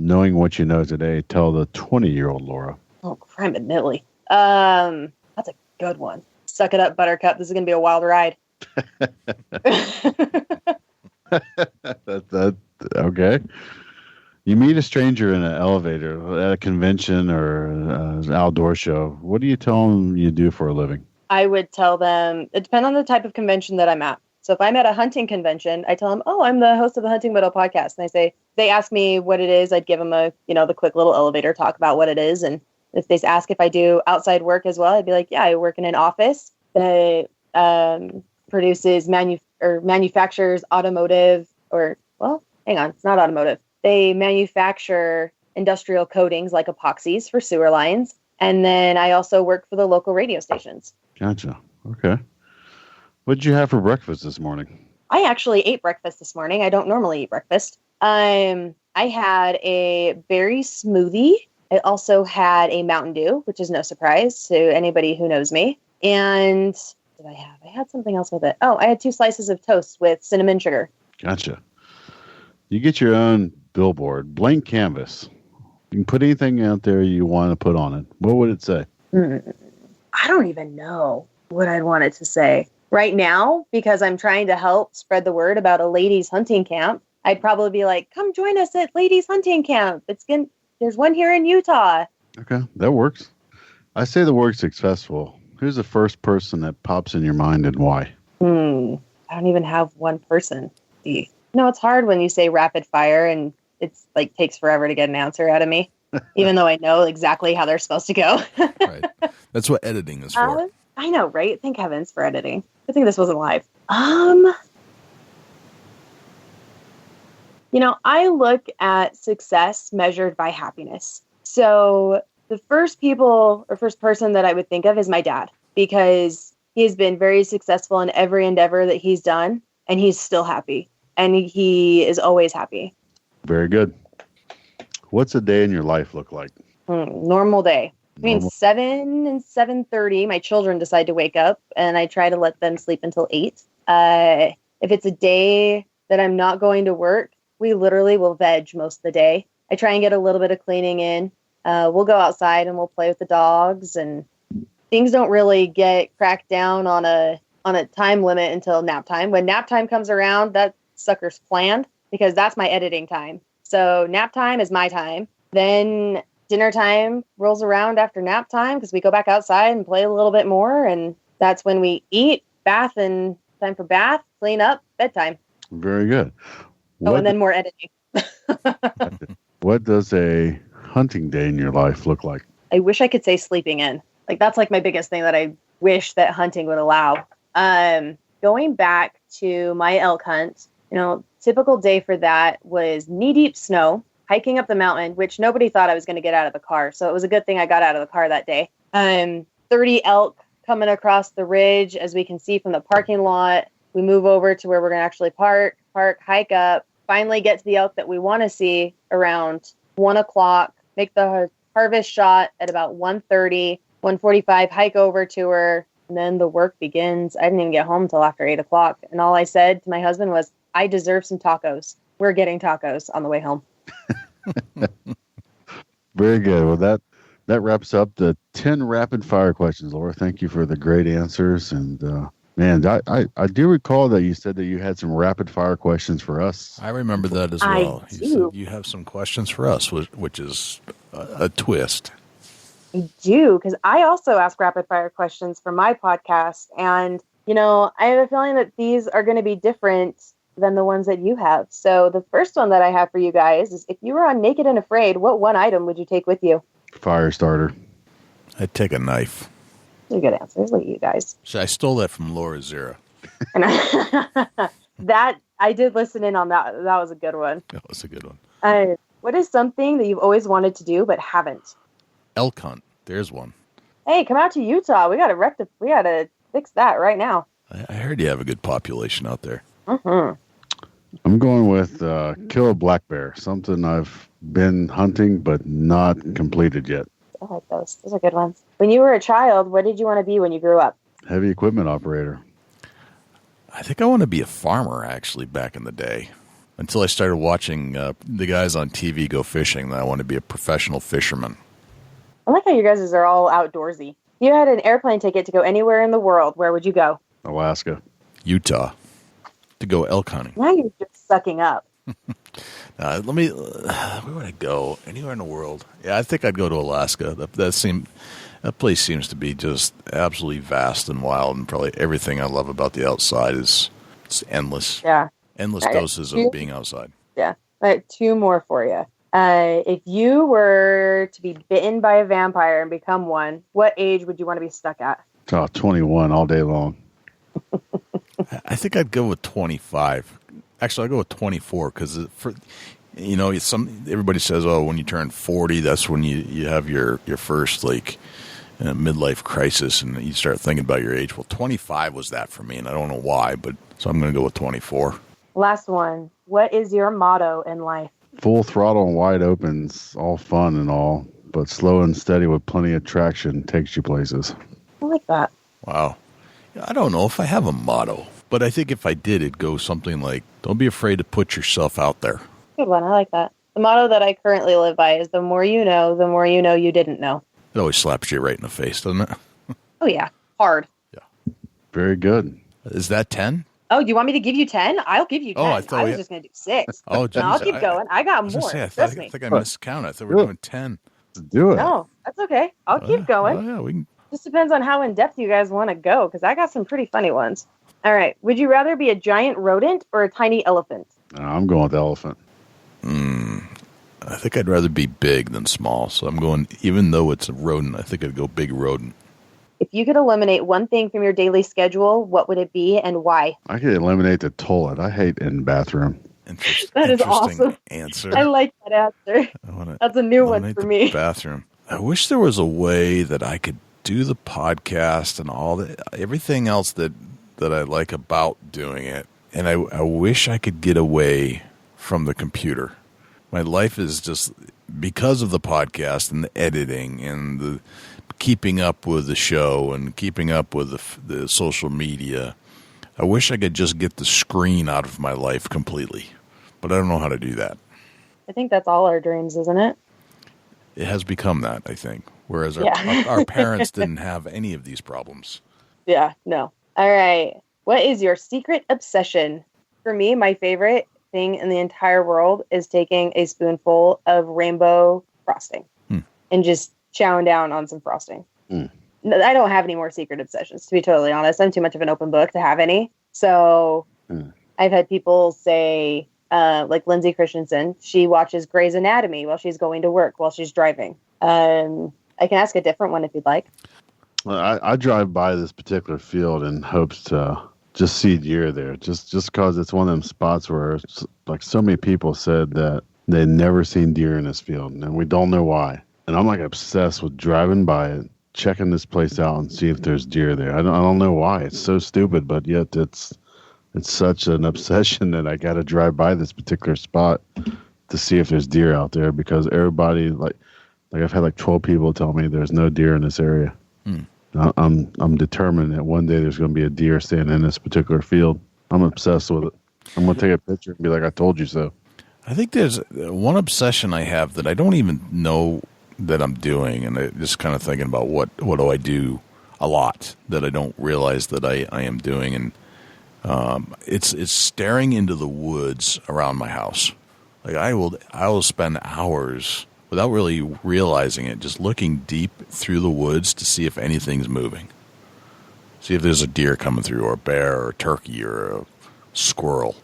[SPEAKER 5] knowing what you know today, tell the 20-year-old Laura?
[SPEAKER 7] Oh, crime admittedly. That's a good one. Suck it up, Buttercup. This is going to be a wild ride.
[SPEAKER 5] That okay. You meet a stranger in an elevator at a convention or an outdoor show. What do you tell them you do for a living?
[SPEAKER 7] I would tell them, it depends on the type of convention that I'm at. So if I'm at a hunting convention, I tell them, oh, I'm the host of the Hunting Widow podcast. And they ask me what it is. I'd give them the quick little elevator talk about what it is. And if they ask if I do outside work as well, I'd be like, yeah, I work in an office that produces manufactures automotive it's not automotive. They manufacture industrial coatings like epoxies for sewer lines. And then I also work for the local radio stations.
[SPEAKER 5] Gotcha. Okay. What did you have for breakfast this morning?
[SPEAKER 7] I actually ate breakfast this morning. I don't normally eat breakfast. I had a berry smoothie. I also had a Mountain Dew, which is no surprise to anybody who knows me. And what did I have? I had something else with it. Oh, I had 2 slices of toast with cinnamon sugar.
[SPEAKER 5] Gotcha. You get your own billboard, blank canvas. You can put anything out there you want to put on it. What would it say?
[SPEAKER 7] I don't even know what I'd want it to say. Right now, because I'm trying to help spread the word about a ladies' hunting camp, I'd probably be like, come join us at ladies' hunting camp. There's one here in Utah.
[SPEAKER 5] Okay, that works. I say the word successful. Who's the first person that pops in your mind and why?
[SPEAKER 7] I don't even have one person. No, it's hard when you say rapid fire and it's like takes forever to get an answer out of me, even though I know exactly how they're supposed to go.
[SPEAKER 1] Right. That's what editing is for.
[SPEAKER 7] I know, right? Thank heavens for editing. I think this wasn't live. I look at success measured by happiness. So the first person that I would think of is my dad, because he has been very successful in every endeavor that he's done, and he's still happy, and he is always happy.
[SPEAKER 5] Very good. What's a day in your life look like?
[SPEAKER 7] Normal day. Between 7 and 7:30, my children decide to wake up, and I try to let them sleep until 8. If it's a day that I'm not going to work, we literally will veg most of the day. I try and get a little bit of cleaning in. We'll go outside and we'll play with the dogs, and things don't really get cracked down on a time limit until nap time. When nap time comes around, that sucker's planned, because that's my editing time. So nap time is my time. Then dinner time rolls around after nap time, because we go back outside and play a little bit more, and that's when we eat, bath, and time for bath, clean up, bedtime.
[SPEAKER 5] Very good.
[SPEAKER 7] And then more editing.
[SPEAKER 5] What does a hunting day in your life look like?
[SPEAKER 7] I wish I could say sleeping in. Like, that's like my biggest thing that wish that hunting would allow. Going back to my elk hunt, typical day for that was knee-deep snow, hiking up the mountain, which nobody thought I was going to get out of the car. So it was a good thing I got out of the car that day. 30 elk coming across the ridge, as we can see from the parking lot. We move over to where we're going to actually park, hike up, finally get to the elk that we want to see around 1 o'clock, make the harvest shot at about 1:30, 1:45, hike over to her, and then the work begins. I didn't even get home until after 8 o'clock. And all I said to my husband was, I deserve some tacos. We're getting tacos on the way home.
[SPEAKER 5] Very good. Well, that wraps up the 10 rapid fire questions, Laura. Thank you for the great answers. And man, I do recall that you said that you had some rapid fire questions for us.
[SPEAKER 1] I remember that as well. You said you have some questions for us, which is a twist.
[SPEAKER 7] I do, because I also ask rapid fire questions for my podcast. And, I have a feeling that these are going to be different than the ones that you have. So the first one that I have for you guys is, if you were on Naked and Afraid, what one item would you take with you?
[SPEAKER 5] Fire starter.
[SPEAKER 1] I'd take a knife.
[SPEAKER 7] Those are good answers. Look at you guys.
[SPEAKER 1] So I stole that from Laura Zira.
[SPEAKER 7] And that, I did listen in on that. That was a good one.
[SPEAKER 1] That was a good one.
[SPEAKER 7] What is something that you've always wanted to do but haven't?
[SPEAKER 1] Elk hunt. There's one.
[SPEAKER 7] Hey, come out to Utah. We gotta fix that right now.
[SPEAKER 1] I heard you have a good population out there.
[SPEAKER 7] Mm-hmm.
[SPEAKER 5] I'm going with kill a black bear, something I've been hunting but not completed yet.
[SPEAKER 7] I like those. Those are good ones. When you were a child, what did you want to be when you grew up?
[SPEAKER 5] Heavy equipment operator.
[SPEAKER 1] I think I want to be a farmer, actually, back in the day. Until I started watching the guys on TV go fishing, then I want to be a professional fisherman.
[SPEAKER 7] I like how you guys are all outdoorsy. If you had an airplane ticket to go anywhere in the world, where would you go?
[SPEAKER 5] Alaska.
[SPEAKER 1] Utah. To go elk hunting.
[SPEAKER 7] Now you're just sucking up.
[SPEAKER 1] Where would I go? Anywhere in the world? Yeah, I think I'd go to Alaska. That place seems to be just absolutely vast and wild, and probably everything I love about the outside is it's endless.
[SPEAKER 7] Yeah.
[SPEAKER 1] Endless doses of being outside.
[SPEAKER 7] Yeah. All right, 2 more for you. If you were to be bitten by a vampire and become one, what age would you want to be stuck at?
[SPEAKER 5] 21 all day long.
[SPEAKER 1] I think I'd go with 25. Actually, I'd go with 24 because everybody says, oh, when you turn 40, that's when you have your first midlife crisis and you start thinking about your age. Well, 25 was that for me, and I don't know why, but so I'm going to go with 24.
[SPEAKER 7] Last one. What is your motto in life?
[SPEAKER 5] Full throttle and wide open's all fun and all, but slow and steady with plenty of traction takes you places.
[SPEAKER 7] I like that.
[SPEAKER 1] Wow. I don't know if I have a motto, but I think if I did, it'd go something like, don't be afraid to put yourself out there.
[SPEAKER 7] Good one. I like that. The motto that I currently live by is, the more you know you didn't know.
[SPEAKER 1] It always slaps you right in the face, doesn't it?
[SPEAKER 7] Oh, yeah. Hard.
[SPEAKER 1] Yeah.
[SPEAKER 5] Very good.
[SPEAKER 1] Is that 10?
[SPEAKER 7] Oh, do you want me to give you 10? I'll give you 10.
[SPEAKER 1] Oh, I
[SPEAKER 7] was just going to do 6.
[SPEAKER 1] Oh, geez.
[SPEAKER 7] No, I'll keep going. I got more.
[SPEAKER 1] I
[SPEAKER 7] Trust me.
[SPEAKER 1] think I missed count. I thought we were doing 10.
[SPEAKER 5] Do it.
[SPEAKER 7] No, that's okay. I'll keep going.
[SPEAKER 1] Oh, yeah, we can.
[SPEAKER 7] Just depends on how in-depth you guys want to go, because I got some pretty funny ones. All right. Would you rather be a giant rodent or a tiny elephant?
[SPEAKER 5] I'm going with elephant.
[SPEAKER 1] I think I'd rather be big than small. So I'm going, even though it's a rodent, I think I'd go big rodent.
[SPEAKER 7] If you could eliminate one thing from your daily schedule, what would it be and why?
[SPEAKER 5] I could eliminate the toilet. I hate in the bathroom.
[SPEAKER 7] That is awesome.
[SPEAKER 1] Answer.
[SPEAKER 7] I like that answer. That's a new one for me.
[SPEAKER 1] Bathroom. I wish there was a way that I could do the podcast and everything else that I like about doing it. And I wish I could get away from the computer. My life is just, because of the podcast and the editing and the keeping up with the show and keeping up with the social media, I wish I could just get the screen out of my life completely. But I don't know how to do that.
[SPEAKER 7] I think that's all our dreams, isn't it?
[SPEAKER 1] It has become that, I think. Whereas our parents didn't have any of these problems.
[SPEAKER 7] Yeah, no. All right. What is your secret obsession? For me, my favorite thing in the entire world is taking a spoonful of rainbow frosting and just chowing down on some frosting. No, I don't have any more secret obsessions, to be totally honest. I'm too much of an open book to have any. So I've had people say, like Lindsay Christensen, she watches Grey's Anatomy while she's going to work, while she's driving. I can ask a different one if you'd like.
[SPEAKER 5] I drive by this particular field in hopes to just see deer there, just because it's one of them spots where, like, so many people said that they'd never seen deer in this field, and we don't know why. And I'm like obsessed with driving by it, checking this place out, and see if there's deer there. I don't know why. It's so stupid, but yet it's such an obsession that I got to drive by this particular spot to see if there's deer out there, because everybody, like I've had like 12 people tell me there's no deer in this area. I'm determined that one day there's going to be a deer standing in this particular field. I'm obsessed with it. I'm going to take a picture and be like, I told you so.
[SPEAKER 1] I think there's one obsession I have that I don't even know that I'm doing, and I'm just kind of thinking about what do I do a lot that I don't realize that I am doing, and it's staring into the woods around my house. Like I will spend hours without really realizing it, just looking deep through the woods to see if anything's moving. See if there's a deer coming through, or a bear, or a turkey, or a squirrel.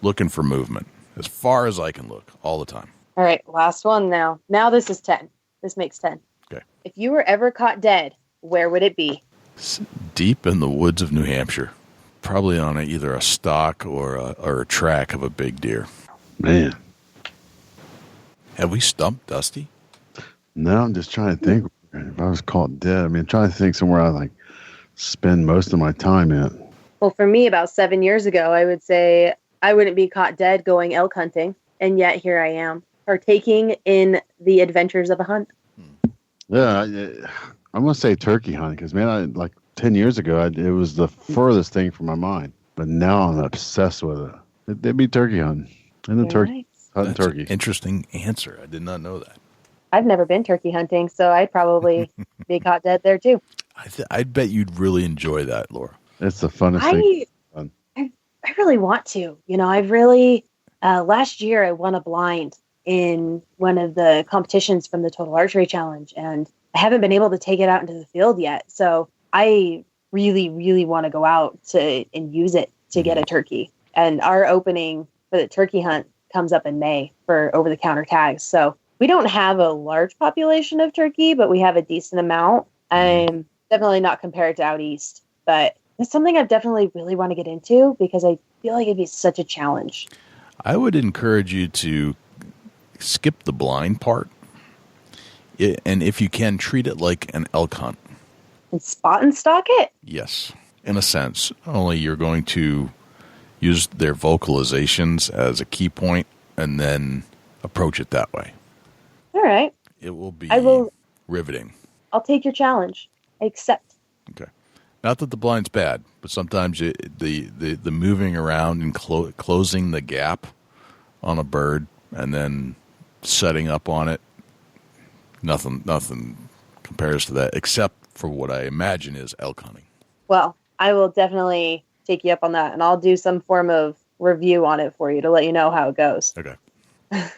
[SPEAKER 1] Looking for movement as far as I can look all the time.
[SPEAKER 7] All right, last one now. Now this is 10. This makes 10.
[SPEAKER 1] Okay.
[SPEAKER 7] If you were ever caught dead, where would it be?
[SPEAKER 1] Deep in the woods of New Hampshire. Probably on either a stalk or a track of a big deer.
[SPEAKER 5] Man.
[SPEAKER 1] Have we stumped Dusty?
[SPEAKER 5] No, I'm just trying to think. If I was caught dead, I mean, I'm trying to think somewhere I like spend most of my time at.
[SPEAKER 7] Well, for me, about 7 years ago, I would say I wouldn't be caught dead going elk hunting, and yet here I am, partaking in the adventures of a hunt.
[SPEAKER 5] Yeah, I'm going to say turkey hunting, because, man, like 10 years ago, it was the furthest thing from my mind. But now I'm obsessed with it. It'd be turkey hunting. And the turkey.
[SPEAKER 7] Nice.
[SPEAKER 5] Hunting
[SPEAKER 1] That's
[SPEAKER 5] turkey.
[SPEAKER 1] An interesting answer. I did not know that.
[SPEAKER 7] I've never been turkey hunting, so I'd probably be caught dead there too.
[SPEAKER 1] I'd bet you'd really enjoy that, Laura.
[SPEAKER 5] It's the funnest thing.
[SPEAKER 7] I really want to. You know, I've really, last year I won a blind in one of the competitions from the Total Archery Challenge, and I haven't been able to take it out into the field yet. So I really, really want to go out and use it to get a turkey. And our opening for the turkey hunt comes up in May for over-the-counter tags. So we don't have a large population of turkey, but we have a decent amount. I'm definitely not compared to out east, but it's something I definitely really want to get into because I feel like it'd be such a challenge.
[SPEAKER 1] I would encourage you to skip the blind part, and if you can, treat it like an elk hunt.
[SPEAKER 7] And spot and stalk it?
[SPEAKER 1] Yes, in a sense. Only you're going to use their vocalizations as a key point and then approach it that way.
[SPEAKER 7] All right.
[SPEAKER 1] It will be riveting.
[SPEAKER 7] I'll take your challenge. I accept.
[SPEAKER 1] Okay. Not that the blind's bad, but sometimes the moving around and closing the gap on a bird and then setting up on it, nothing compares to that, except for what I imagine is elk hunting.
[SPEAKER 7] Well, I will definitely take you up on that, and I'll do some form of review on it for you to let you know how it goes.
[SPEAKER 1] Okay.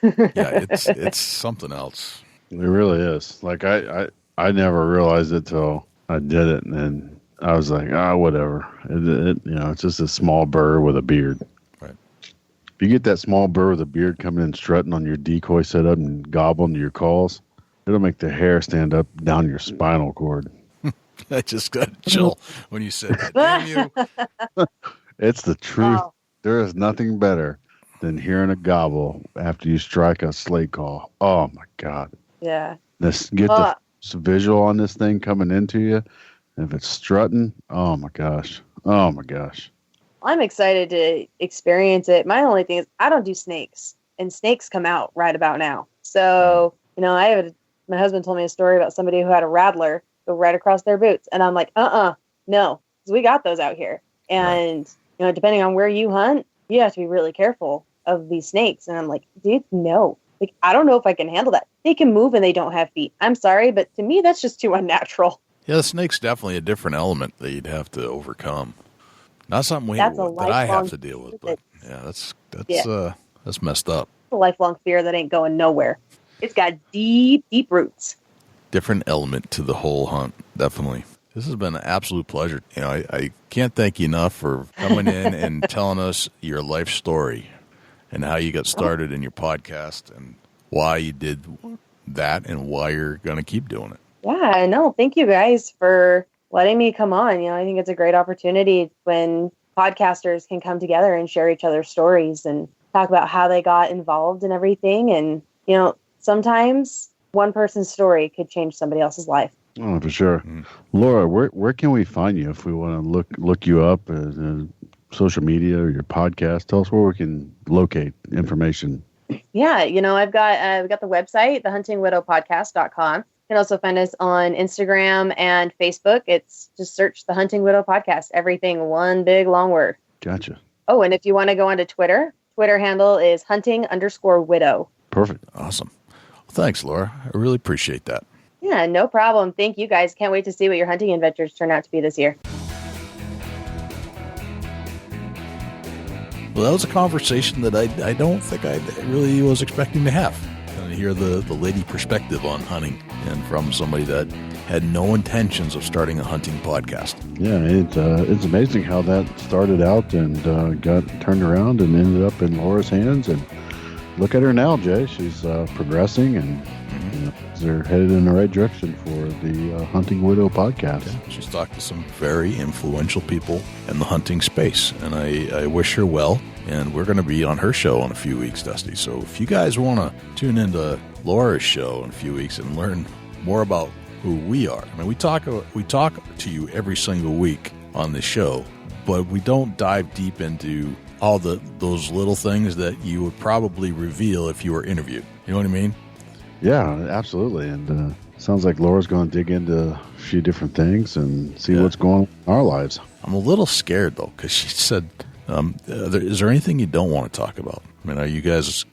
[SPEAKER 1] Yeah, it's something else.
[SPEAKER 5] It really is. Like I never realized it till I did it, and then I was like, whatever. It's just a small bird with a beard.
[SPEAKER 1] Right.
[SPEAKER 5] If you get that small bird with a beard coming in strutting on your decoy setup and gobbling your calls, it'll make the hair stand up down your spinal cord.
[SPEAKER 1] I just got a chill when you said that. Damn you.
[SPEAKER 5] It's the truth.
[SPEAKER 7] Wow.
[SPEAKER 5] There is nothing better than hearing a gobble after you strike a slate call. Oh my God.
[SPEAKER 7] Yeah.
[SPEAKER 5] Get the visual on this thing coming into you. And if it's strutting, oh my gosh. Oh my gosh.
[SPEAKER 7] I'm excited to experience it. My only thing is I don't do snakes, and snakes come out right about now. So, my husband told me a story about somebody who had a rattler go right across their boots. And I'm like, no, because we got those out here. And, depending on where you hunt, you have to be really careful of these snakes. And I'm like, dude, no. Like, I don't know if I can handle that. They can move and they don't have feet. I'm sorry, but to me, that's just too unnatural.
[SPEAKER 1] Yeah, the snake's definitely a different element that you'd have to overcome. Not something that I have to deal with, but yeah, that's messed up.
[SPEAKER 7] It's a lifelong fear that ain't going nowhere. It's got deep, deep roots.
[SPEAKER 1] Different element to the whole hunt, definitely. This has been an absolute pleasure. I can't thank you enough for coming in and telling us your life story and how you got started in your podcast and why you did that and why you're going to keep doing it.
[SPEAKER 7] Yeah, I know. Thank you guys for letting me come on. I think it's a great opportunity when podcasters can come together and share each other's stories and talk about how they got involved in everything. And, sometimes one person's story could change somebody else's life.
[SPEAKER 5] Oh, for sure. Laura, where can we find you if we want to look you up social media or your podcast? Tell us where we can locate information.
[SPEAKER 7] Yeah, I've got the website, thehuntingwidowpodcast.com. You can also find us on Instagram and Facebook. It's just search The Hunting Widow Podcast. Everything one big long word.
[SPEAKER 5] Gotcha.
[SPEAKER 7] Oh, and if you want to go onto Twitter handle is hunting_widow.
[SPEAKER 5] Perfect.
[SPEAKER 1] Awesome. Well, thanks, Laura. I really appreciate that.
[SPEAKER 7] Yeah, no problem. Thank you guys. Can't wait to see what your hunting adventures turn out to be this year.
[SPEAKER 1] Well, that was a conversation that I don't think I really was expecting to have. And to hear the lady perspective on hunting, and from somebody that had no intentions of starting a hunting podcast.
[SPEAKER 5] Yeah, it's amazing how that started out and got turned around and ended up in Laura's hands. And look at her now, Jay. She's progressing and they're headed in the right direction for the Hunting Widow podcast.
[SPEAKER 1] Yeah, she's talked to some very influential people in the hunting space, and I wish her well. And we're going to be on her show in a few weeks, Dusty. So if you guys want to tune into Laura's show in a few weeks and learn more about who we are, I mean, we talk to you every single week on the show, but we don't dive deep into all those little things that you would probably reveal if you were interviewed. You know what I mean?
[SPEAKER 5] Yeah, absolutely. And sounds like Laura's going to dig into a few different things and see what's going on in our lives.
[SPEAKER 1] I'm a little scared, though, because she said, is there anything you don't want to talk about? I mean, are you guys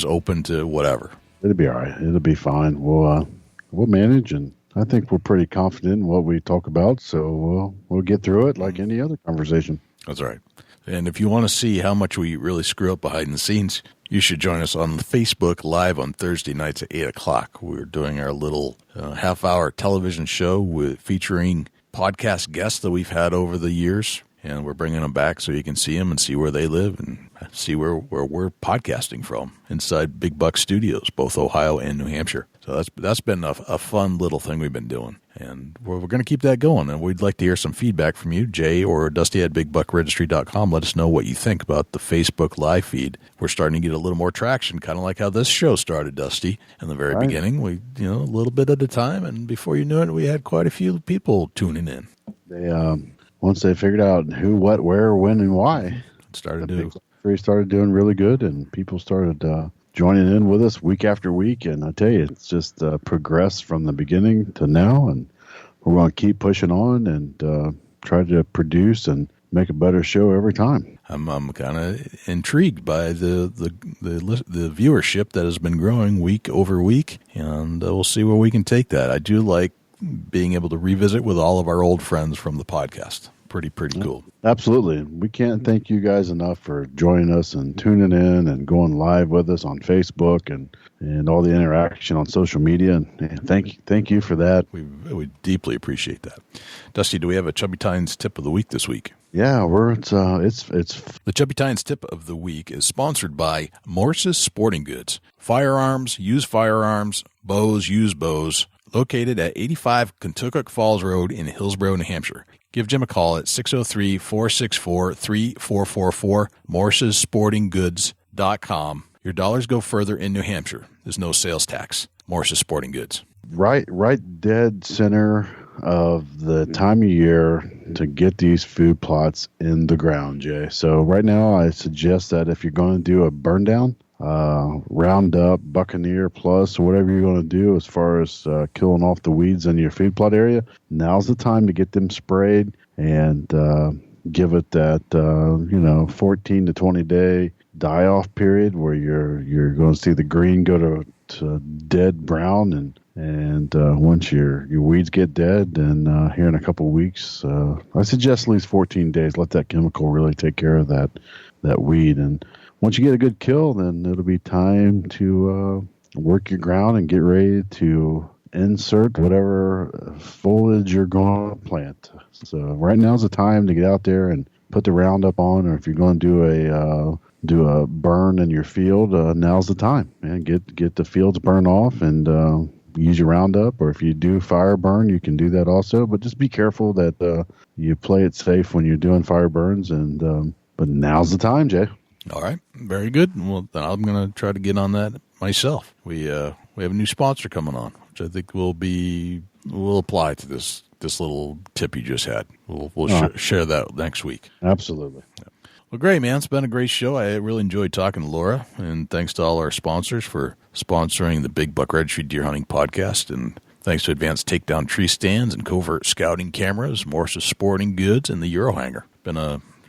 [SPEAKER 1] open to whatever?
[SPEAKER 5] It'll be all right. It'll be fine. We'll manage, and I think we're pretty confident in what we talk about, so we'll get through it like any other conversation.
[SPEAKER 1] That's right. And if you want to see how much we really screw up behind the scenes, you should join us on Facebook Live on Thursday nights at 8 o'clock. We're doing our little half-hour television show featuring podcast guests that we've had over the years, and we're bringing them back so you can see them and see where they live and see where we're podcasting from inside Big Buck Studios, both Ohio and New Hampshire. So that's been a fun little thing we've been doing, and we're going to keep that going. And we'd like to hear some feedback from you, Jay or Dusty at BigBuckRegistry.com. Let us know what you think about the Facebook live feed. We're starting to get a little more traction, kind of like how this show started, Dusty. In the very beginning, we a little bit at a time, and before you knew it, we had quite a few people tuning in.
[SPEAKER 5] They once they figured out who, what, where, when, and why,
[SPEAKER 1] started
[SPEAKER 5] doing really good, and people started joining in with us week after week. And I tell you, it's just progressed from the beginning to now, and we're going to keep pushing on and try to produce and make a better show every time.
[SPEAKER 1] I'm kind of intrigued by the viewership that has been growing week over week, and we'll see where we can take that. I do like being able to revisit with all of our old friends from the podcast. Pretty cool.
[SPEAKER 5] Absolutely. We can't thank you guys enough for joining us and tuning in and going live with us on Facebook and all the interaction on social media. And thank you for that.
[SPEAKER 1] We deeply appreciate that. Dusty, do we have a Chubby Tines tip of the week this week?
[SPEAKER 5] Yeah, it's
[SPEAKER 1] the Chubby Tines tip of the week is sponsored by Morse's Sporting Goods. Firearms, used firearms, bows, used bows. Located at 85 Kentucky Falls Road in Hillsborough, New Hampshire. Give Jim a call at 603-464-3444, morsessportinggoods.com. Your dollars go further in New Hampshire. There's no sales tax. Morse's Sporting Goods.
[SPEAKER 5] Right dead center of the time of year to get these food plots in the ground, Jay. So right now I suggest that if you're going to do a burn down, Roundup, Buccaneer Plus, whatever you're going to do as far as killing off the weeds in your food plot area, now's the time to get them sprayed and give it that 14 to 20 day die off period where you're going to see the green go to dead brown, and once your weeds get dead, then here in a couple of weeks, I suggest at least 14 days. Let that chemical really take care of that weed. And once you get a good kill, then it'll be time to work your ground and get ready to insert whatever foliage you're going to plant. So right now's the time to get out there and put the Roundup on, or if you're going to do a burn in your field, now's the time. Man, get the fields burned off and use your Roundup, or if you do fire burn, you can do that also. But just be careful that you play it safe when you're doing fire burns. And but now's the time, Jay.
[SPEAKER 1] All right, very good. Well, then I'm going to try to get on that myself. We have a new sponsor coming on, which I think will apply to this little tip you just had. We'll share that next week.
[SPEAKER 5] Absolutely.
[SPEAKER 1] Yeah. Well, great, man. It's been a great show. I really enjoyed talking to Laura, and thanks to all our sponsors for sponsoring the Big Buck Registry Deer Hunting Podcast, and thanks to Advanced Takedown Tree Stands and Covert Scouting Cameras, Morse's Sporting Goods, and the Euro Hanger.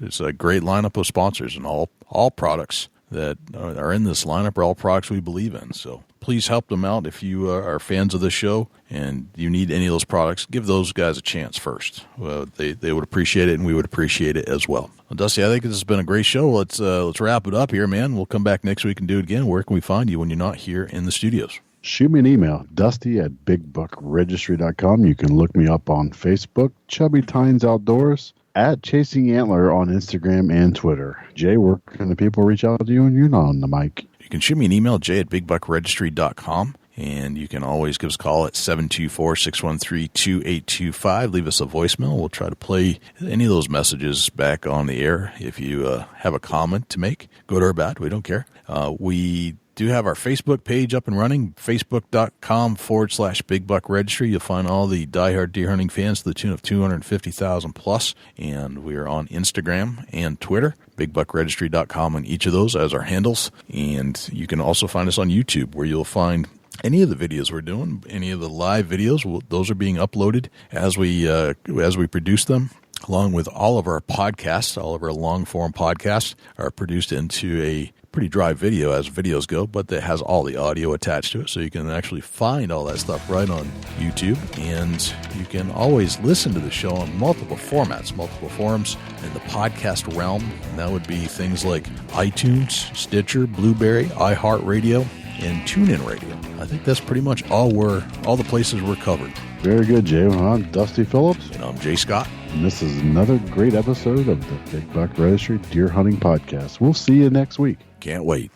[SPEAKER 1] It's a great lineup of sponsors, and all products that are in this lineup are all products we believe in. So please help them out if you are fans of the show and you need any of those products. Give those guys a chance first. They would appreciate it, and we would appreciate it as well. Well, Dusty, I think this has been a great show. Let's wrap it up here, man. We'll come back next week and do it again. Where can we find you when you're not here in the studios?
[SPEAKER 5] Shoot me an email, dusty@bigbuckregistry.com. You can look me up on Facebook, Chubby Tines Outdoors, at Chasing Antler on Instagram and Twitter. Jay, where can the people reach out to you when you're not on the mic?
[SPEAKER 1] You can shoot me an email, jay@bigbuckregistry.com. And you can always give us a call at 724-613-2825. Leave us a voicemail. We'll try to play any of those messages back on the air. If you have a comment to make, good or bad, we don't care. We do have our Facebook page up and running, facebook.com/Big Buck Registry. You'll find all the diehard deer hunting fans to the tune of 250,000 plus. And we are on Instagram and Twitter, bigbuckregistry.com on each of those as our handles. And you can also find us on YouTube, where you'll find any of the videos we're doing, any of the live videos. Those are being uploaded as we produce them, along with all of our podcasts. All of our long-form podcasts are produced into a pretty dry video as videos go, but that has all the audio attached to it, so you can actually find all that stuff right on YouTube. And you can always listen to the show on multiple formats, multiple forms in the podcast realm, and that would be things like iTunes, Stitcher, Blueberry, iHeartRadio, and TuneIn Radio. I think that's pretty much all the places we're covered.
[SPEAKER 5] Very good, Jay. Well, I'm Dusty Phillips.
[SPEAKER 1] And I'm Jay Scott.
[SPEAKER 5] And this is another great episode of the Big Buck Registry Deer Hunting Podcast. We'll see you next week.
[SPEAKER 1] Can't wait.